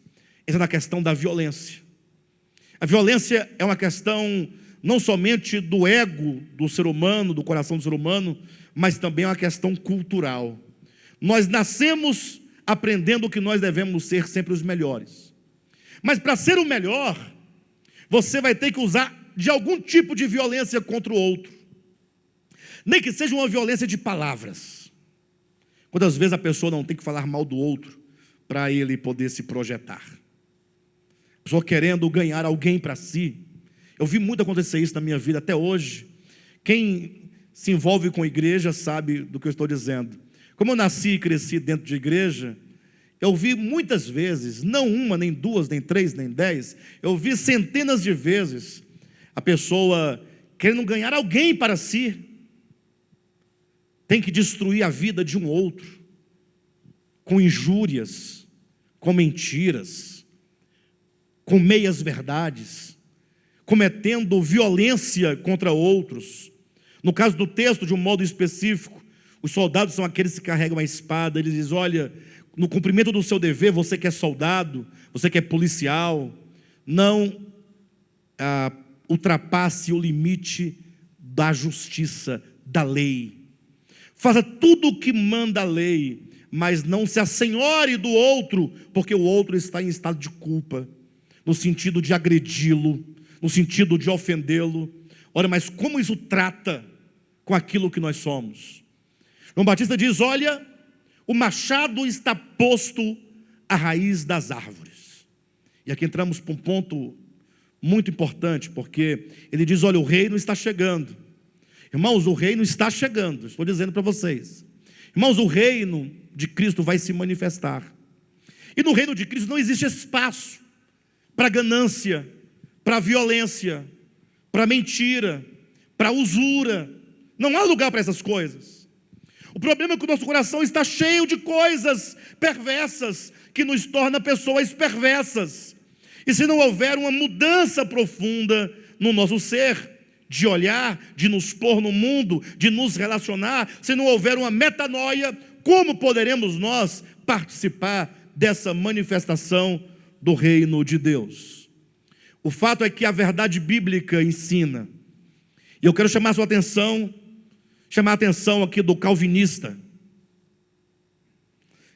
Essa é a questão da violência. A violência é uma questão não somente do ego do ser humano, do coração do ser humano, mas também é uma questão cultural. Nós nascemos aprendendo que nós devemos ser sempre os melhores. Mas para ser o melhor, você vai ter que usar de algum tipo de violência contra o outro. Nem que seja uma violência de palavras. Quantas vezes a pessoa não tem que falar mal do outro para ele poder se projetar? A pessoa querendo ganhar alguém para si. Eu vi muito acontecer isso na minha vida até hoje. Quem se envolve com igreja sabe do que eu estou dizendo. Como eu nasci e cresci dentro de igreja, eu vi muitas vezes, não uma, nem duas, nem três, nem 10, eu vi centenas de vezes a pessoa querendo ganhar alguém para si, tem que destruir a vida de um outro, com injúrias, com mentiras, com meias verdades, cometendo violência contra outros. No caso do texto, de um modo específico, os soldados são aqueles que carregam a espada. Eles dizem: olha, no cumprimento do seu dever, você que é soldado, você que é policial, não ultrapasse o limite da justiça, da lei. Faça tudo o que manda a lei, mas não se assenhore do outro, porque o outro está em estado de culpa, no sentido de agredi-lo, no sentido de ofendê-lo. Olha, mas como isso trata com aquilo que nós somos? João Batista diz: olha, o machado está posto à raiz das árvores. E aqui entramos para um ponto muito importante, porque ele diz: olha, o reino está chegando. Irmãos, o reino está chegando, estou dizendo para vocês. Irmãos, o reino de Cristo vai se manifestar. E no reino de Cristo não existe espaço para ganância, para violência, para mentira, para usura. Não há lugar para essas coisas. O problema é que o nosso coração está cheio de coisas perversas, que nos torna pessoas perversas. E se não houver uma mudança profunda no nosso ser, de olhar, de nos pôr no mundo, de nos relacionar, se não houver uma metanoia, como poderemos nós participar dessa manifestação do reino de Deus? O fato é que a verdade bíblica ensina, e eu quero chamar a atenção aqui do calvinista,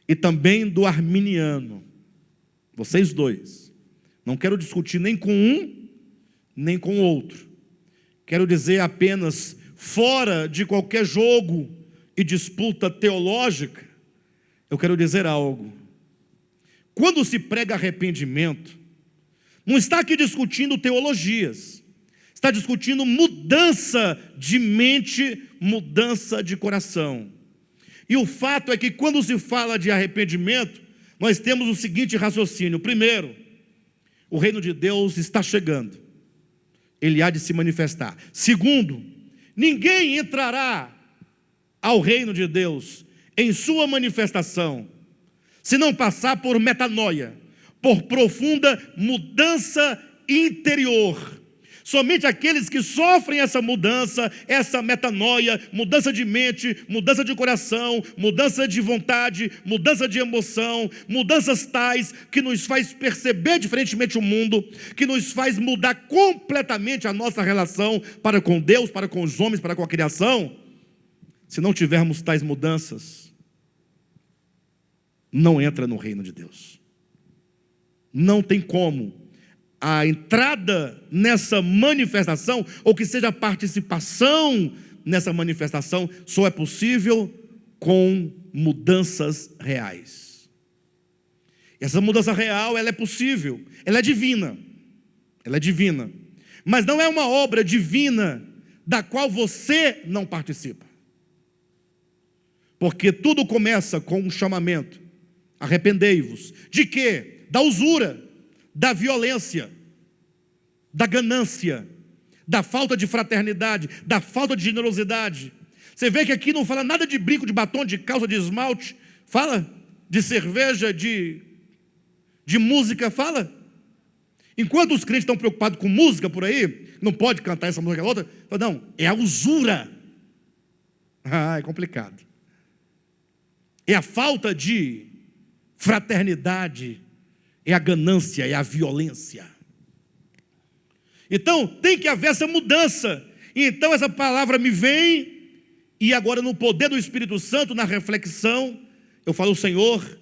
e também do arminiano, vocês dois. Não quero discutir nem com um, nem com o outro. Quero dizer apenas, fora de qualquer jogo e disputa teológica, eu quero dizer algo. Quando se prega arrependimento, não está aqui discutindo teologias, está discutindo mudança de mente, mudança de coração. E o fato é que quando se fala de arrependimento, nós temos o seguinte raciocínio: primeiro, o reino de Deus está chegando, ele há de se manifestar. Segundo, ninguém entrará ao reino de Deus em sua manifestação se não passar por metanoia, por profunda mudança interior. Somente aqueles que sofrem essa mudança, essa metanoia, mudança de mente, mudança de coração, mudança de vontade, mudança de emoção, mudanças tais que nos faz perceber diferentemente o mundo, que nos faz mudar completamente a nossa relação para com Deus, para com os homens, para com a criação. Se não tivermos tais mudanças, não entra no reino de Deus. não tem como a entrada nessa manifestação, ou que seja a participação nessa manifestação, só é possível com mudanças reais. Essa mudança real, ela é possível, ela é divina, mas não é uma obra divina da qual você não participa, porque tudo começa com um chamamento: arrependei-vos. De quê? Da usura, da violência, da ganância, da falta de fraternidade, da falta de generosidade. Você vê que aqui não fala nada de brinco, de batom, de calça, de esmalte, fala de cerveja, de música, fala. Enquanto os crentes estão preocupados com música por aí, não pode cantar essa música, outra, fala, não, é a usura. É complicado. É a falta de fraternidade, é a ganância, é a violência. Então tem que haver essa mudança. E então essa palavra me vem, e agora no poder do Espírito Santo, na reflexão, eu falo: Senhor,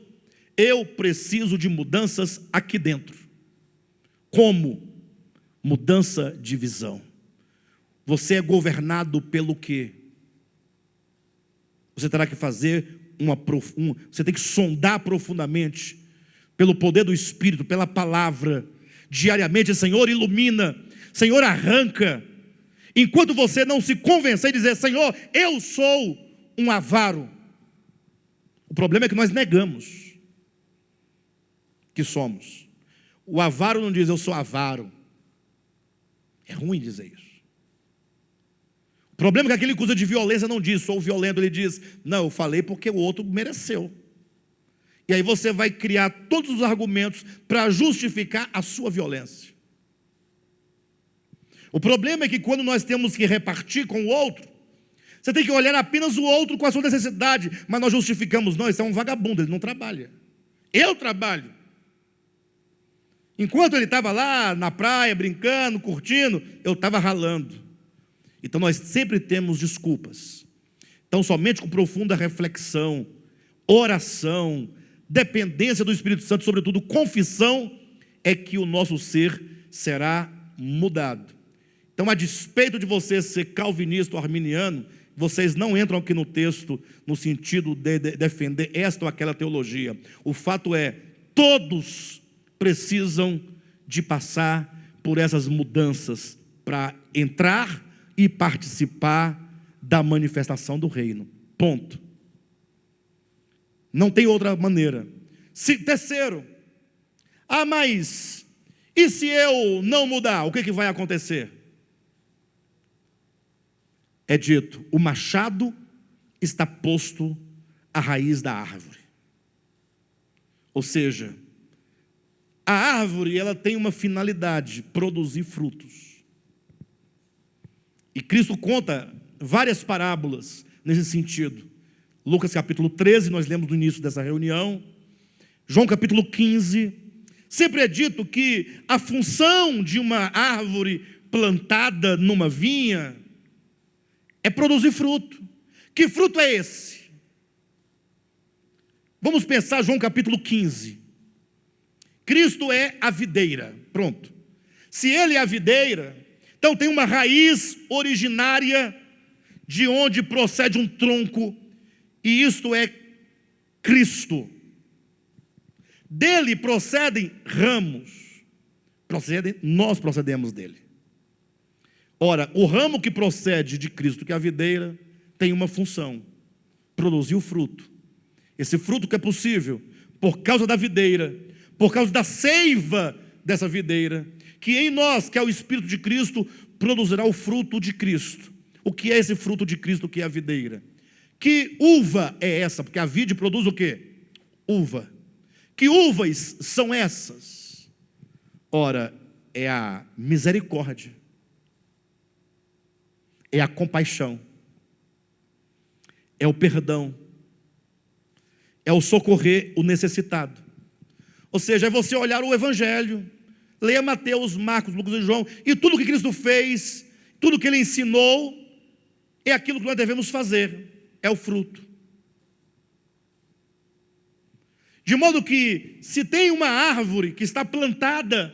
eu preciso de mudanças aqui dentro. Como? Mudança de visão. Você é governado pelo quê? Você terá que fazer você tem que sondar profundamente, pelo poder do Espírito, pela palavra, diariamente. Senhor, ilumina, Senhor, arranca. Enquanto você não se convencer e dizer: Senhor, eu sou um avaro. O problema é que nós negamos que somos. O avaro não diz: eu sou avaro. É ruim dizer isso. O problema é que aquele que usa de violência não diz: sou violento. Ele diz: não, eu falei porque o outro mereceu. E aí você vai criar todos os argumentos para justificar a sua violência. O problema é que quando nós temos que repartir com o outro, você tem que olhar apenas o outro com a sua necessidade, mas nós justificamos: não, esse é um vagabundo, ele não trabalha. Eu trabalho. Enquanto ele estava lá na praia, brincando, curtindo, eu estava ralando. Então nós sempre temos desculpas. Então somente com profunda reflexão, oração, dependência do Espírito Santo, sobretudo confissão, é que o nosso ser será mudado. Então, a despeito de você ser calvinista ou arminiano, vocês não entram aqui no texto no sentido de defender esta ou aquela teologia. O fato é, todos precisam de passar por essas mudanças para entrar e participar da manifestação do reino. Ponto. Não tem outra maneira. Terceiro, mas e se eu não mudar, o que vai acontecer? É dito: o machado está posto à raiz da árvore. Ou seja, a árvore, ela tem uma finalidade: produzir frutos. E Cristo conta várias parábolas nesse sentido. Lucas capítulo 13, nós lemos no início dessa reunião. João capítulo 15. Sempre é dito que a função de uma árvore plantada numa vinha é produzir fruto. Que fruto é esse? Vamos pensar João capítulo 15. Cristo é a videira. Pronto. Se ele é a videira, então tem uma raiz originária de onde procede um tronco, e isto é Cristo. Dele procedem ramos. Nós procedemos dele. Ora, o ramo que procede de Cristo, que é a videira, tem uma função: produzir o fruto. Esse fruto que é possível por causa da videira, por causa da seiva dessa videira, que em nós, que é o Espírito de Cristo, produzirá o fruto de Cristo. O que é esse fruto de Cristo, que é a videira? Que uva é essa? Porque a vide produz o quê? Uva. Que uvas são essas? Ora, é a misericórdia, é a compaixão, é o perdão, é o socorrer o necessitado. Ou seja, é você olhar o Evangelho, leia Mateus, Marcos, Lucas e João, e tudo que Cristo fez, tudo que Ele ensinou, é aquilo que nós devemos fazer, é o fruto. De modo que, se tem uma árvore que está plantada,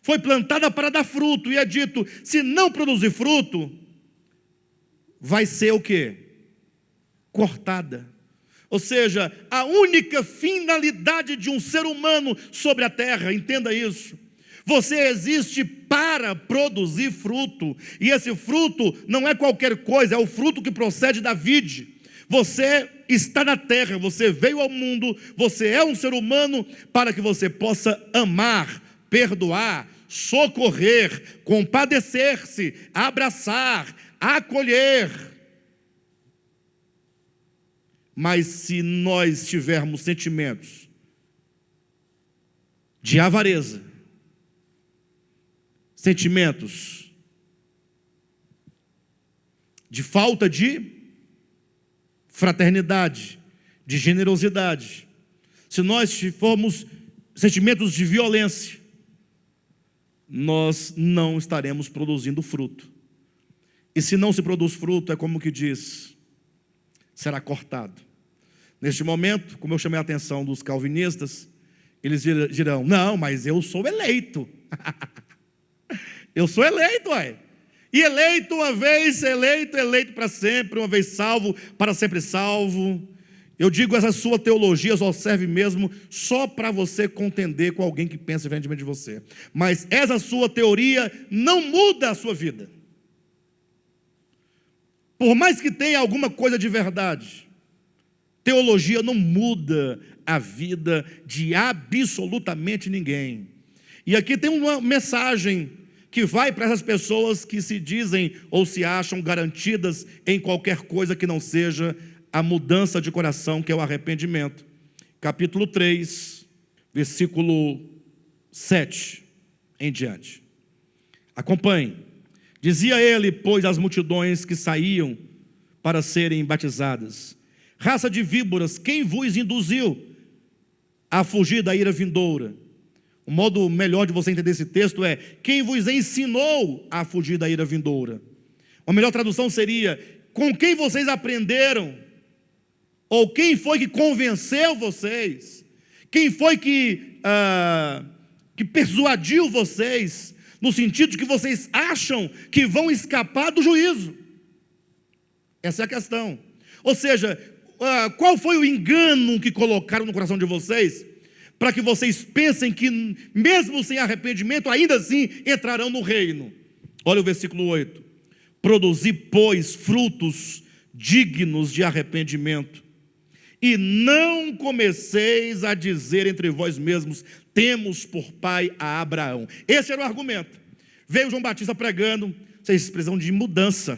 foi plantada para dar fruto, e é dito, se não produzir fruto, vai ser o quê? Cortada. Ou seja, a única finalidade de um ser humano sobre a terra, entenda isso, você existe para produzir fruto, e esse fruto não é qualquer coisa, é o fruto que procede da vide. Você está na terra, você veio ao mundo, você é um ser humano para que você possa amar, perdoar, socorrer, compadecer-se, abraçar, acolher. Mas se nós tivermos sentimentos de avareza, sentimentos de falta de fraternidade, de generosidade, se nós formos sentimentos de violência, nós não estaremos produzindo fruto. E se não se produz fruto, é como que diz, será cortado. Neste momento, como eu chamei a atenção dos calvinistas, eles dirão, não, mas eu sou eleito. Eu sou eleito, ué. E eleito uma vez, eleito para sempre, uma vez salvo, para sempre salvo. Eu digo, essa sua teologia só serve mesmo só para você contender com alguém que pensa diferentemente de você. Mas essa sua teoria não muda a sua vida. Por mais que tenha alguma coisa de verdade, teologia não muda a vida de absolutamente ninguém. E aqui tem uma mensagem que vai para essas pessoas que se dizem ou se acham garantidas em qualquer coisa que não seja a mudança de coração, que é o arrependimento. Capítulo 3, versículo 7 em diante. Acompanhe. Dizia ele, pois, às multidões que saíam para serem batizadas: raça de víboras, quem vos induziu a fugir da ira vindoura? O modo melhor de você entender esse texto é: quem vos ensinou a fugir da ira vindoura? Uma melhor tradução seria: com quem vocês aprenderam? Ou quem foi que convenceu vocês? Quem foi que persuadiu vocês? No sentido de que vocês acham que vão escapar do juízo. Essa é a questão. Ou seja, qual foi o engano que colocaram no coração de vocês, para que vocês pensem que, mesmo sem arrependimento, ainda assim entrarão no reino? Olha o versículo 8. Produzi, pois, frutos dignos de arrependimento, e não comeceis a dizer entre vós mesmos: temos por pai a Abraão. Esse era o argumento. Veio João Batista pregando, vocês precisam de mudança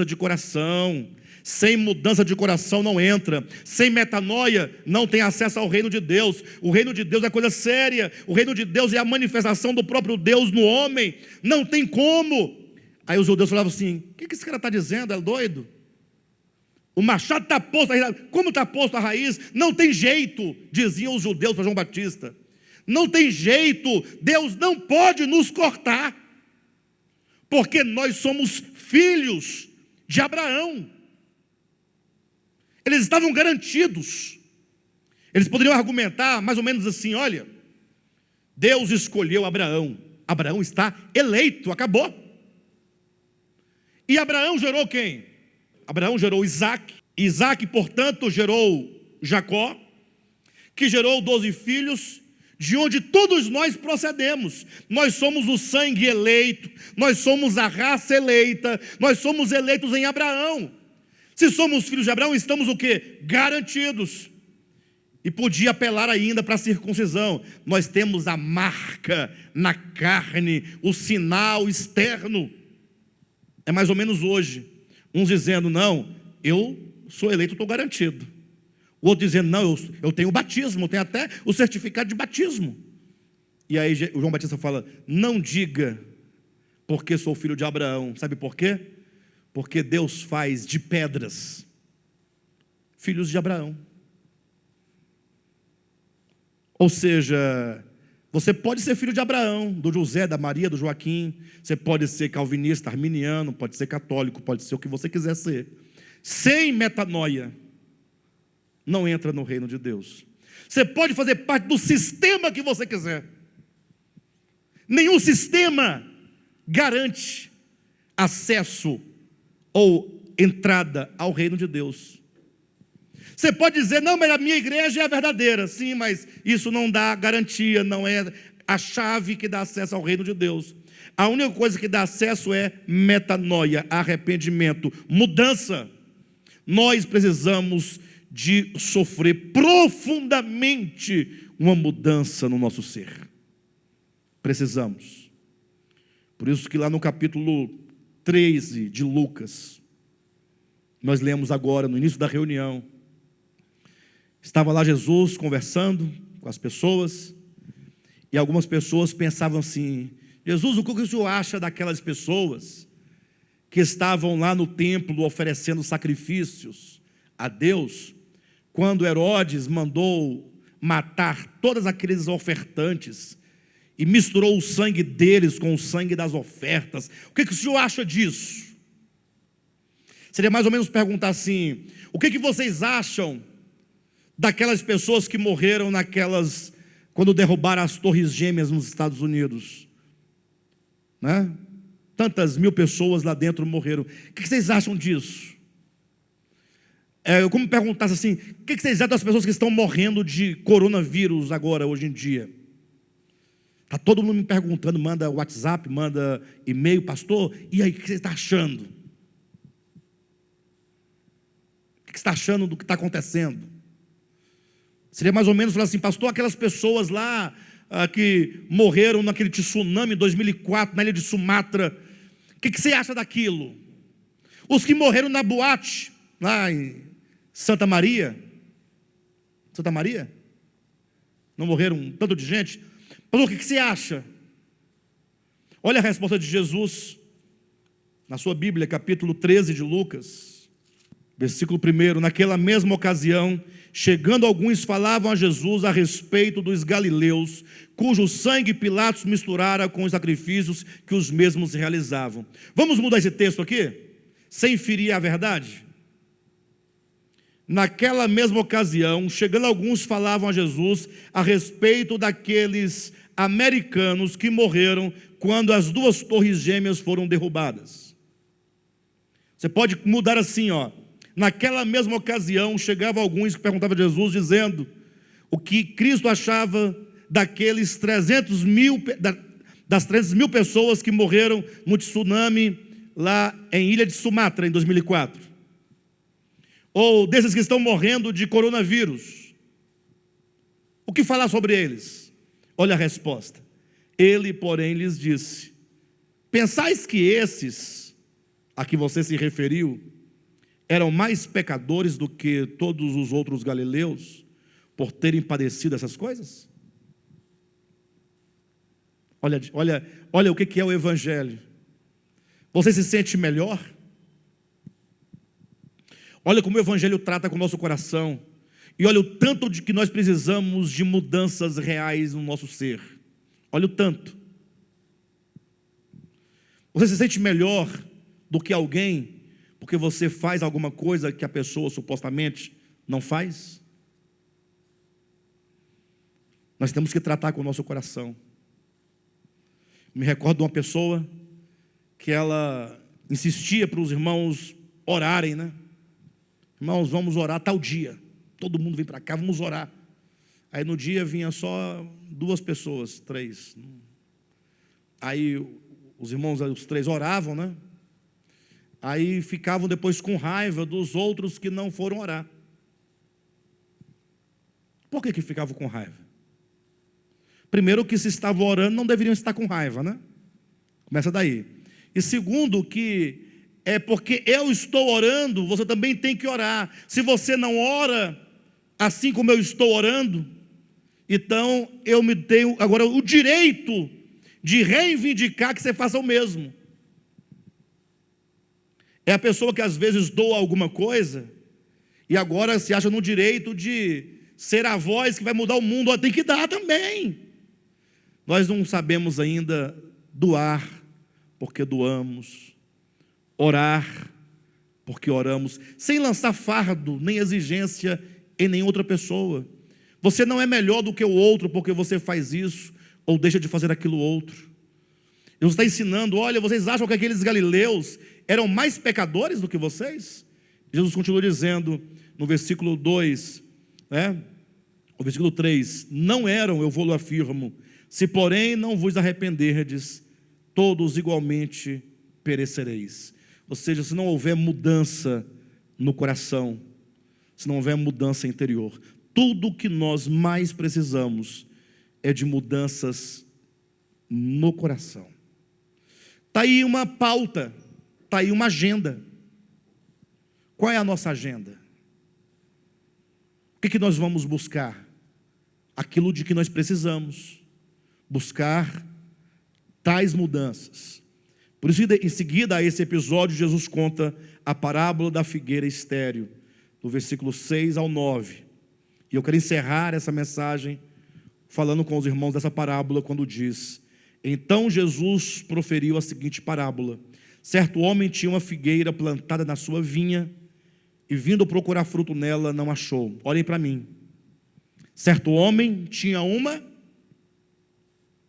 de coração. Sem mudança de coração não entra. Sem metanoia não tem acesso ao reino de Deus. O reino de Deus é coisa séria. O reino de Deus é a manifestação do próprio Deus no homem. Não tem como. Aí os judeus falavam assim: o que esse cara está dizendo? É doido? O machado está posto a raiz. Como está posto a raiz? Não tem jeito, diziam os judeus para João Batista. Não tem jeito, Deus não pode nos cortar, porque nós somos filhos de Abraão. Eles estavam garantidos. Eles poderiam argumentar mais ou menos assim: olha, Deus escolheu Abraão, Abraão está eleito, acabou. E Abraão gerou quem? Abraão gerou Isaac. Isaac, portanto, gerou Jacó, que gerou 12 filhos, de onde todos nós procedemos. Nós somos o sangue eleito, nós somos a raça eleita, nós somos eleitos em Abraão. Se somos filhos de Abraão, estamos o quê? Garantidos. E podia apelar ainda para a circuncisão. Nós temos a marca na carne, o sinal externo. É mais ou menos hoje, uns dizendo: não, eu sou eleito, estou garantido. O outro dizendo: não, eu tenho o batismo, eu tenho até o certificado de batismo. E aí o João Batista fala: não diga porque sou filho de Abraão. Sabe por quê? Porque Deus faz de pedras filhos de Abraão. Ou seja, você pode ser filho de Abraão, do José, da Maria, do Joaquim. Você pode ser calvinista, arminiano, pode ser católico, pode ser o que você quiser ser. Sem metanoia, não entra no reino de Deus. Você pode fazer parte do sistema que você quiser. Nenhum sistema garante acesso ou entrada ao reino de Deus. Você pode dizer, não, mas a minha igreja é a verdadeira. Sim, mas isso não dá garantia, não é a chave que dá acesso ao reino de Deus. A única coisa que dá acesso é metanoia, arrependimento, mudança. Nós precisamos de sofrer profundamente uma mudança no nosso ser. Precisamos. Por isso que lá no capítulo 13 de Lucas, nós lemos agora, no início da reunião, estava lá Jesus conversando com as pessoas, e algumas pessoas pensavam assim, Jesus, o que o senhor acha daquelas pessoas que estavam lá no templo oferecendo sacrifícios a Deus, quando Herodes mandou matar todos aqueles ofertantes e misturou o sangue deles com o sangue das ofertas? O que o senhor acha disso? Seria mais ou menos perguntar assim, o que vocês acham daquelas pessoas que morreram quando derrubaram as Torres Gêmeas nos Estados Unidos? Né? Tantas mil pessoas lá dentro morreram. O que vocês acham disso? Eu como perguntasse assim, o que vocês acham das pessoas que estão morrendo de coronavírus agora, hoje em dia? Está todo mundo me perguntando, manda WhatsApp, manda e-mail, pastor, e aí, o que você está achando? O que você está achando do que está acontecendo? Seria mais ou menos falar assim, pastor, aquelas pessoas lá que morreram naquele tsunami em 2004, na ilha de Sumatra, o que você acha daquilo? Os que morreram na boate, lá em Santa Maria, não morreram um tanto de gente? Pastor, o que você acha? Olha a resposta de Jesus, na sua Bíblia, capítulo 13 de Lucas, versículo 1, naquela mesma ocasião, chegando alguns falavam a Jesus a respeito dos galileus, cujo sangue Pilatos misturara com os sacrifícios que os mesmos realizavam. Vamos mudar esse texto aqui? Sem ferir a verdade? Naquela mesma ocasião, chegando alguns falavam a Jesus a respeito daqueles americanos que morreram quando as duas torres gêmeas foram derrubadas. Você pode mudar assim, ó. Naquela mesma ocasião, chegavam alguns que perguntavam a Jesus, dizendo o que Cristo achava daqueles 300 mil, das 300 mil pessoas que morreram no tsunami lá em Ilha de Sumatra, em 2004. Ou desses que estão morrendo de coronavírus. O que falar sobre eles? Olha a resposta. Ele, porém, lhes disse, pensais que esses, a que você se referiu, eram mais pecadores do que todos os outros galileus, por terem padecido essas coisas? Olha o que é o Evangelho. Você se sente melhor? Olha como o Evangelho trata com o nosso coração. E olha o tanto de que nós precisamos de mudanças reais no nosso ser. Olha o tanto. Você se sente melhor do que alguém porque você faz alguma coisa que a pessoa supostamente não faz? Nós temos que tratar com o nosso coração. Me recordo de uma pessoa que ela insistia para os irmãos orarem, né? Irmãos, vamos orar tal dia. Todo mundo vem para cá, vamos orar. Aí no dia vinha só 2 pessoas, 3. Aí os irmãos, os 3 oravam, né? Aí ficavam depois com raiva dos outros que não foram orar. Por que ficavam com raiva? Primeiro, que se estavam orando, não deveriam estar com raiva, né? Começa daí. E segundo, que é porque eu estou orando, você também tem que orar. Se você não ora, assim como eu estou orando, então eu me tenho agora o direito de reivindicar que você faça o mesmo. É a pessoa que às vezes doa alguma coisa e agora se acha no direito de ser a voz que vai mudar o mundo. Tem que dar também. Nós não sabemos ainda doar porque doamos, orar porque oramos, sem lançar fardo nem exigência em nenhuma outra pessoa, Você não é melhor do que o outro porque você faz isso ou deixa de fazer aquilo outro. Jesus está ensinando: olha, vocês acham que aqueles galileus eram mais pecadores do que vocês? Jesus continua dizendo no versículo 2, o versículo 3: não eram, eu vou-lo afirmo, se porém não vos arrependerdes, todos igualmente perecereis. Ou seja, se não houver mudança no coração, se não houver mudança interior, tudo que nós mais precisamos é de mudanças no coração. Está aí uma pauta, está aí uma agenda. Qual é a nossa agenda? O que nós vamos buscar? Aquilo de que nós precisamos buscar tais mudanças. Por isso, em seguida a esse episódio, Jesus conta a parábola da figueira estéril, do versículo 6 ao 9. E eu quero encerrar essa mensagem falando com os irmãos dessa parábola, quando diz: então Jesus proferiu a seguinte parábola: certo homem tinha uma figueira plantada na sua vinha, e vindo procurar fruto nela, não achou. Olhem para mim. Certo homem tinha uma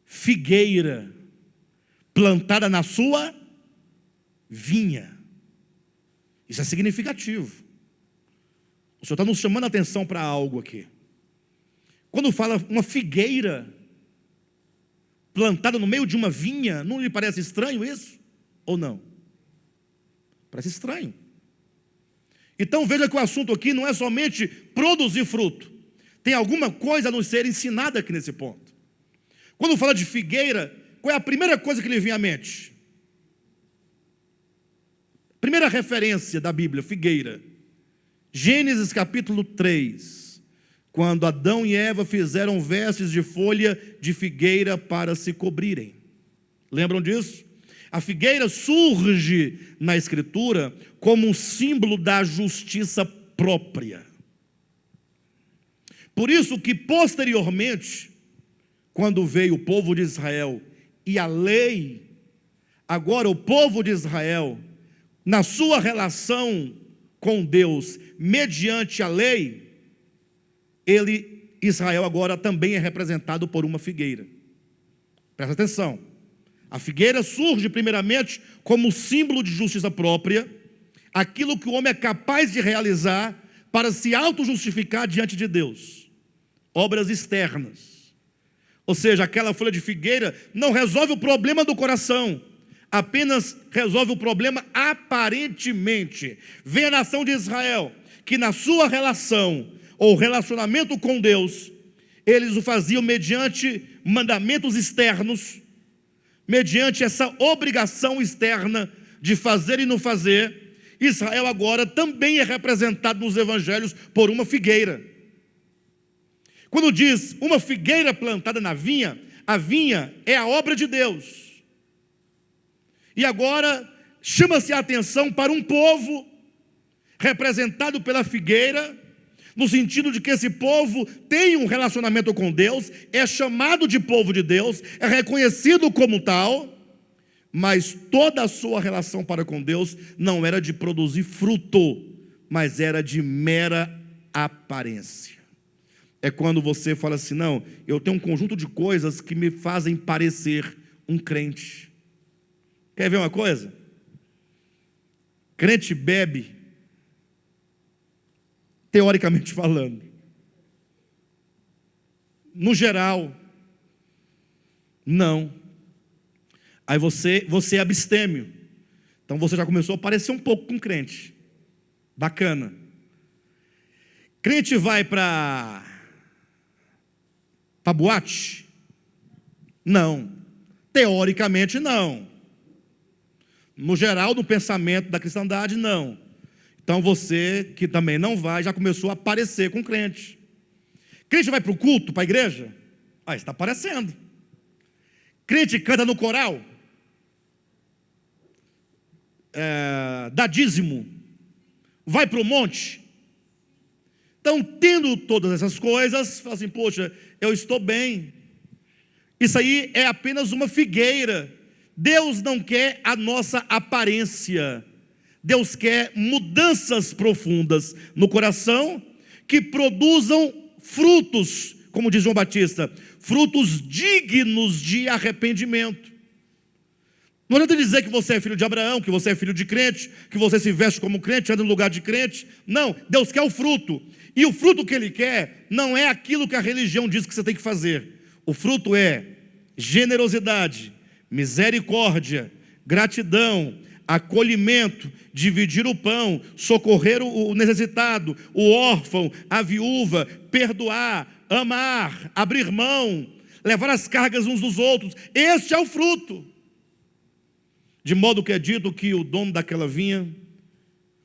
figueira plantada na sua vinha. Isso é significativo. O Senhor está nos chamando a atenção para algo aqui. Quando fala uma figueira plantada no meio de uma vinha, não lhe parece estranho isso? Ou não? Parece estranho. Então veja que o assunto aqui não é somente produzir fruto. Tem alguma coisa a nos ser ensinada aqui nesse ponto. Quando fala de figueira, qual é a primeira coisa que lhe vem à mente? Primeira referência da Bíblia, figueira. Gênesis capítulo 3. Quando Adão e Eva fizeram vestes de folha de figueira para se cobrirem. Lembram disso? A figueira surge na Escritura como um símbolo da justiça própria. Por isso que posteriormente, quando veio o povo de Israel e a lei, agora o povo de Israel, na sua relação com Deus, mediante a lei, Israel agora também é representado por uma figueira. Presta atenção. A figueira surge primeiramente como símbolo de justiça própria, aquilo que o homem é capaz de realizar para se auto-justificar diante de Deus. Obras externas. Ou seja, aquela folha de figueira não resolve o problema do coração, apenas resolve o problema aparentemente. Vê a nação de Israel, que na sua relação ou relacionamento com Deus, eles o faziam mediante mandamentos externos, mediante essa obrigação externa de fazer e não fazer. Israel agora também é representado nos evangelhos por uma figueira. Quando diz uma figueira plantada na vinha, a vinha é a obra de Deus. E agora chama-se a atenção para um povo representado pela figueira, no sentido de que esse povo tem um relacionamento com Deus, é chamado de povo de Deus, é reconhecido como tal, mas toda a sua relação para com Deus não era de produzir fruto, mas era de mera aparência. É quando você fala assim: não, eu tenho um conjunto de coisas que me fazem parecer um crente. Quer ver uma coisa? Crente bebe, teoricamente falando. No geral, não. Aí você é abstêmio. Então você já começou a parecer um pouco com crente. Bacana. Crente vai para boate? Não. Teoricamente, não. No geral, no pensamento da cristandade, não. Então você, que também não vai, já começou a parecer com crente. Crente vai para o culto, para a igreja? Está parecendo. Crente canta no coral? Dá dízimo? Vai para o monte? Então, tendo todas essas coisas, fala assim: poxa, eu estou bem. Isso aí é apenas uma figueira. Deus não quer a nossa aparência. Deus quer mudanças profundas no coração que produzam frutos, como diz João Batista, frutos dignos de arrependimento. Não adianta dizer que você é filho de Abraão, que você é filho de crente, que você se veste como crente, anda no lugar de crente. Não, Deus quer o fruto. E o fruto que Ele quer não é aquilo que a religião diz que você tem que fazer. O fruto é generosidade, misericórdia, gratidão, acolhimento, dividir o pão, socorrer o necessitado, o órfão, a viúva, perdoar, amar, abrir mão, levar as cargas uns dos outros. Este é o fruto. De modo que é dito que o dono daquela vinha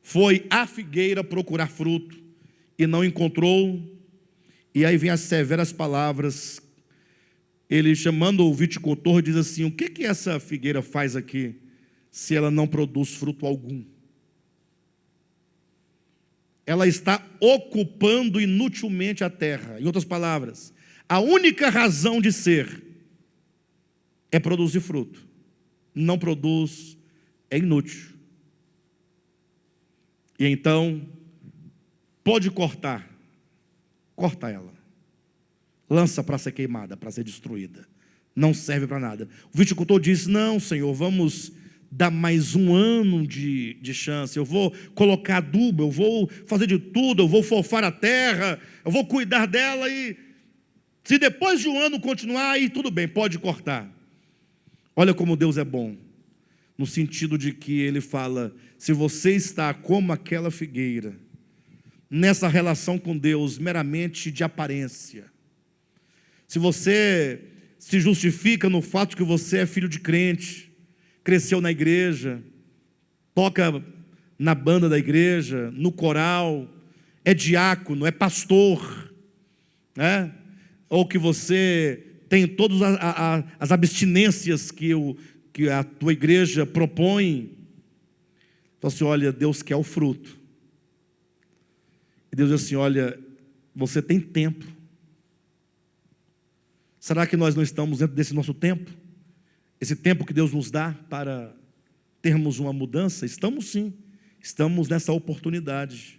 foi à figueira procurar fruto e não encontrou. E aí vem as severas palavras. Ele, chamando o viticultor, diz assim: o que essa figueira faz aqui, se ela não produz fruto algum? Ela está ocupando inutilmente a terra. Em outras palavras, a única razão de ser é produzir fruto. Não produz, é inútil. E então, pode cortar, corta ela, lança para ser queimada, para ser destruída, não serve para nada. O viticultor diz: não, Senhor, vamos dar mais um ano de chance, eu vou colocar adubo, eu vou fazer de tudo, eu vou fofar a terra, eu vou cuidar dela, e se depois de um ano continuar, aí tudo bem, pode cortar. Olha como Deus é bom, no sentido de que Ele fala: se você está como aquela figueira, nessa relação com Deus meramente de aparência, se você se justifica no fato que você é filho de crente, cresceu na igreja, toca na banda da igreja, no coral, é diácono, é pastor, né? Ou que você tem todas as abstinências que a tua igreja propõe. Então assim, olha, Deus quer o fruto. E Deus diz assim: olha, você tem tempo. Será que nós não estamos dentro desse nosso tempo? Esse tempo que Deus nos dá para termos uma mudança? Estamos sim, estamos nessa oportunidade.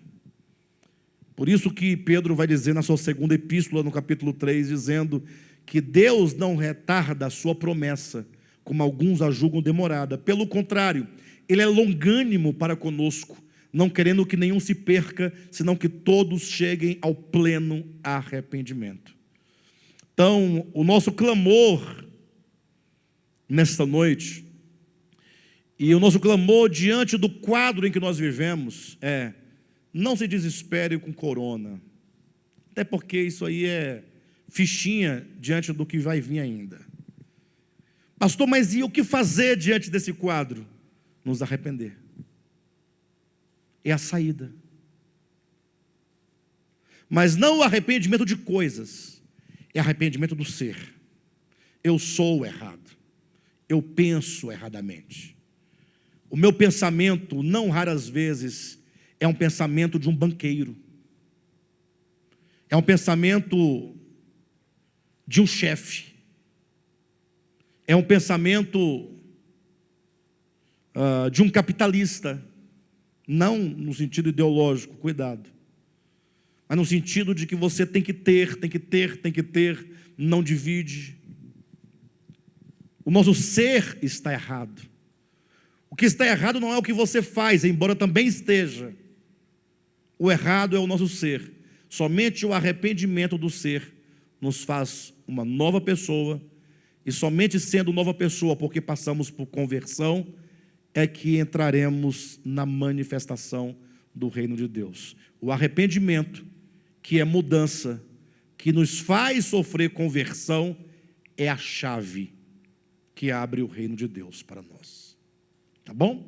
Por isso que Pedro vai dizer na sua segunda epístola, no capítulo 3, dizendo que Deus não retarda a sua promessa, como alguns a julgam demorada. Pelo contrário, Ele é longânimo para conosco, não querendo que nenhum se perca, senão que todos cheguem ao pleno arrependimento. Então, o nosso clamor nesta noite, e o nosso clamor diante do quadro em que nós vivemos é: não se desespere com corona, até porque isso aí é fichinha diante do que vai vir ainda. Pastor, mas e o que fazer diante desse quadro? Nos arrepender. É a saída. Mas não o arrependimento de coisas, é arrependimento do ser. Eu sou errado, eu penso erradamente. O meu pensamento, não raras vezes, é um pensamento de um banqueiro, é um pensamento de um chefe, é um pensamento de um capitalista, não no sentido ideológico, cuidado, mas no sentido de que você tem que ter, não divide. O nosso ser está errado. O que está errado não é o que você faz, embora também esteja. O errado é o nosso ser. Somente o arrependimento do ser nos faz uma nova pessoa, e somente sendo nova pessoa, porque passamos por conversão, é que entraremos na manifestação do reino de Deus. O arrependimento, que é mudança, que nos faz sofrer conversão, é a chave que abre o reino de Deus para nós. Tá bom?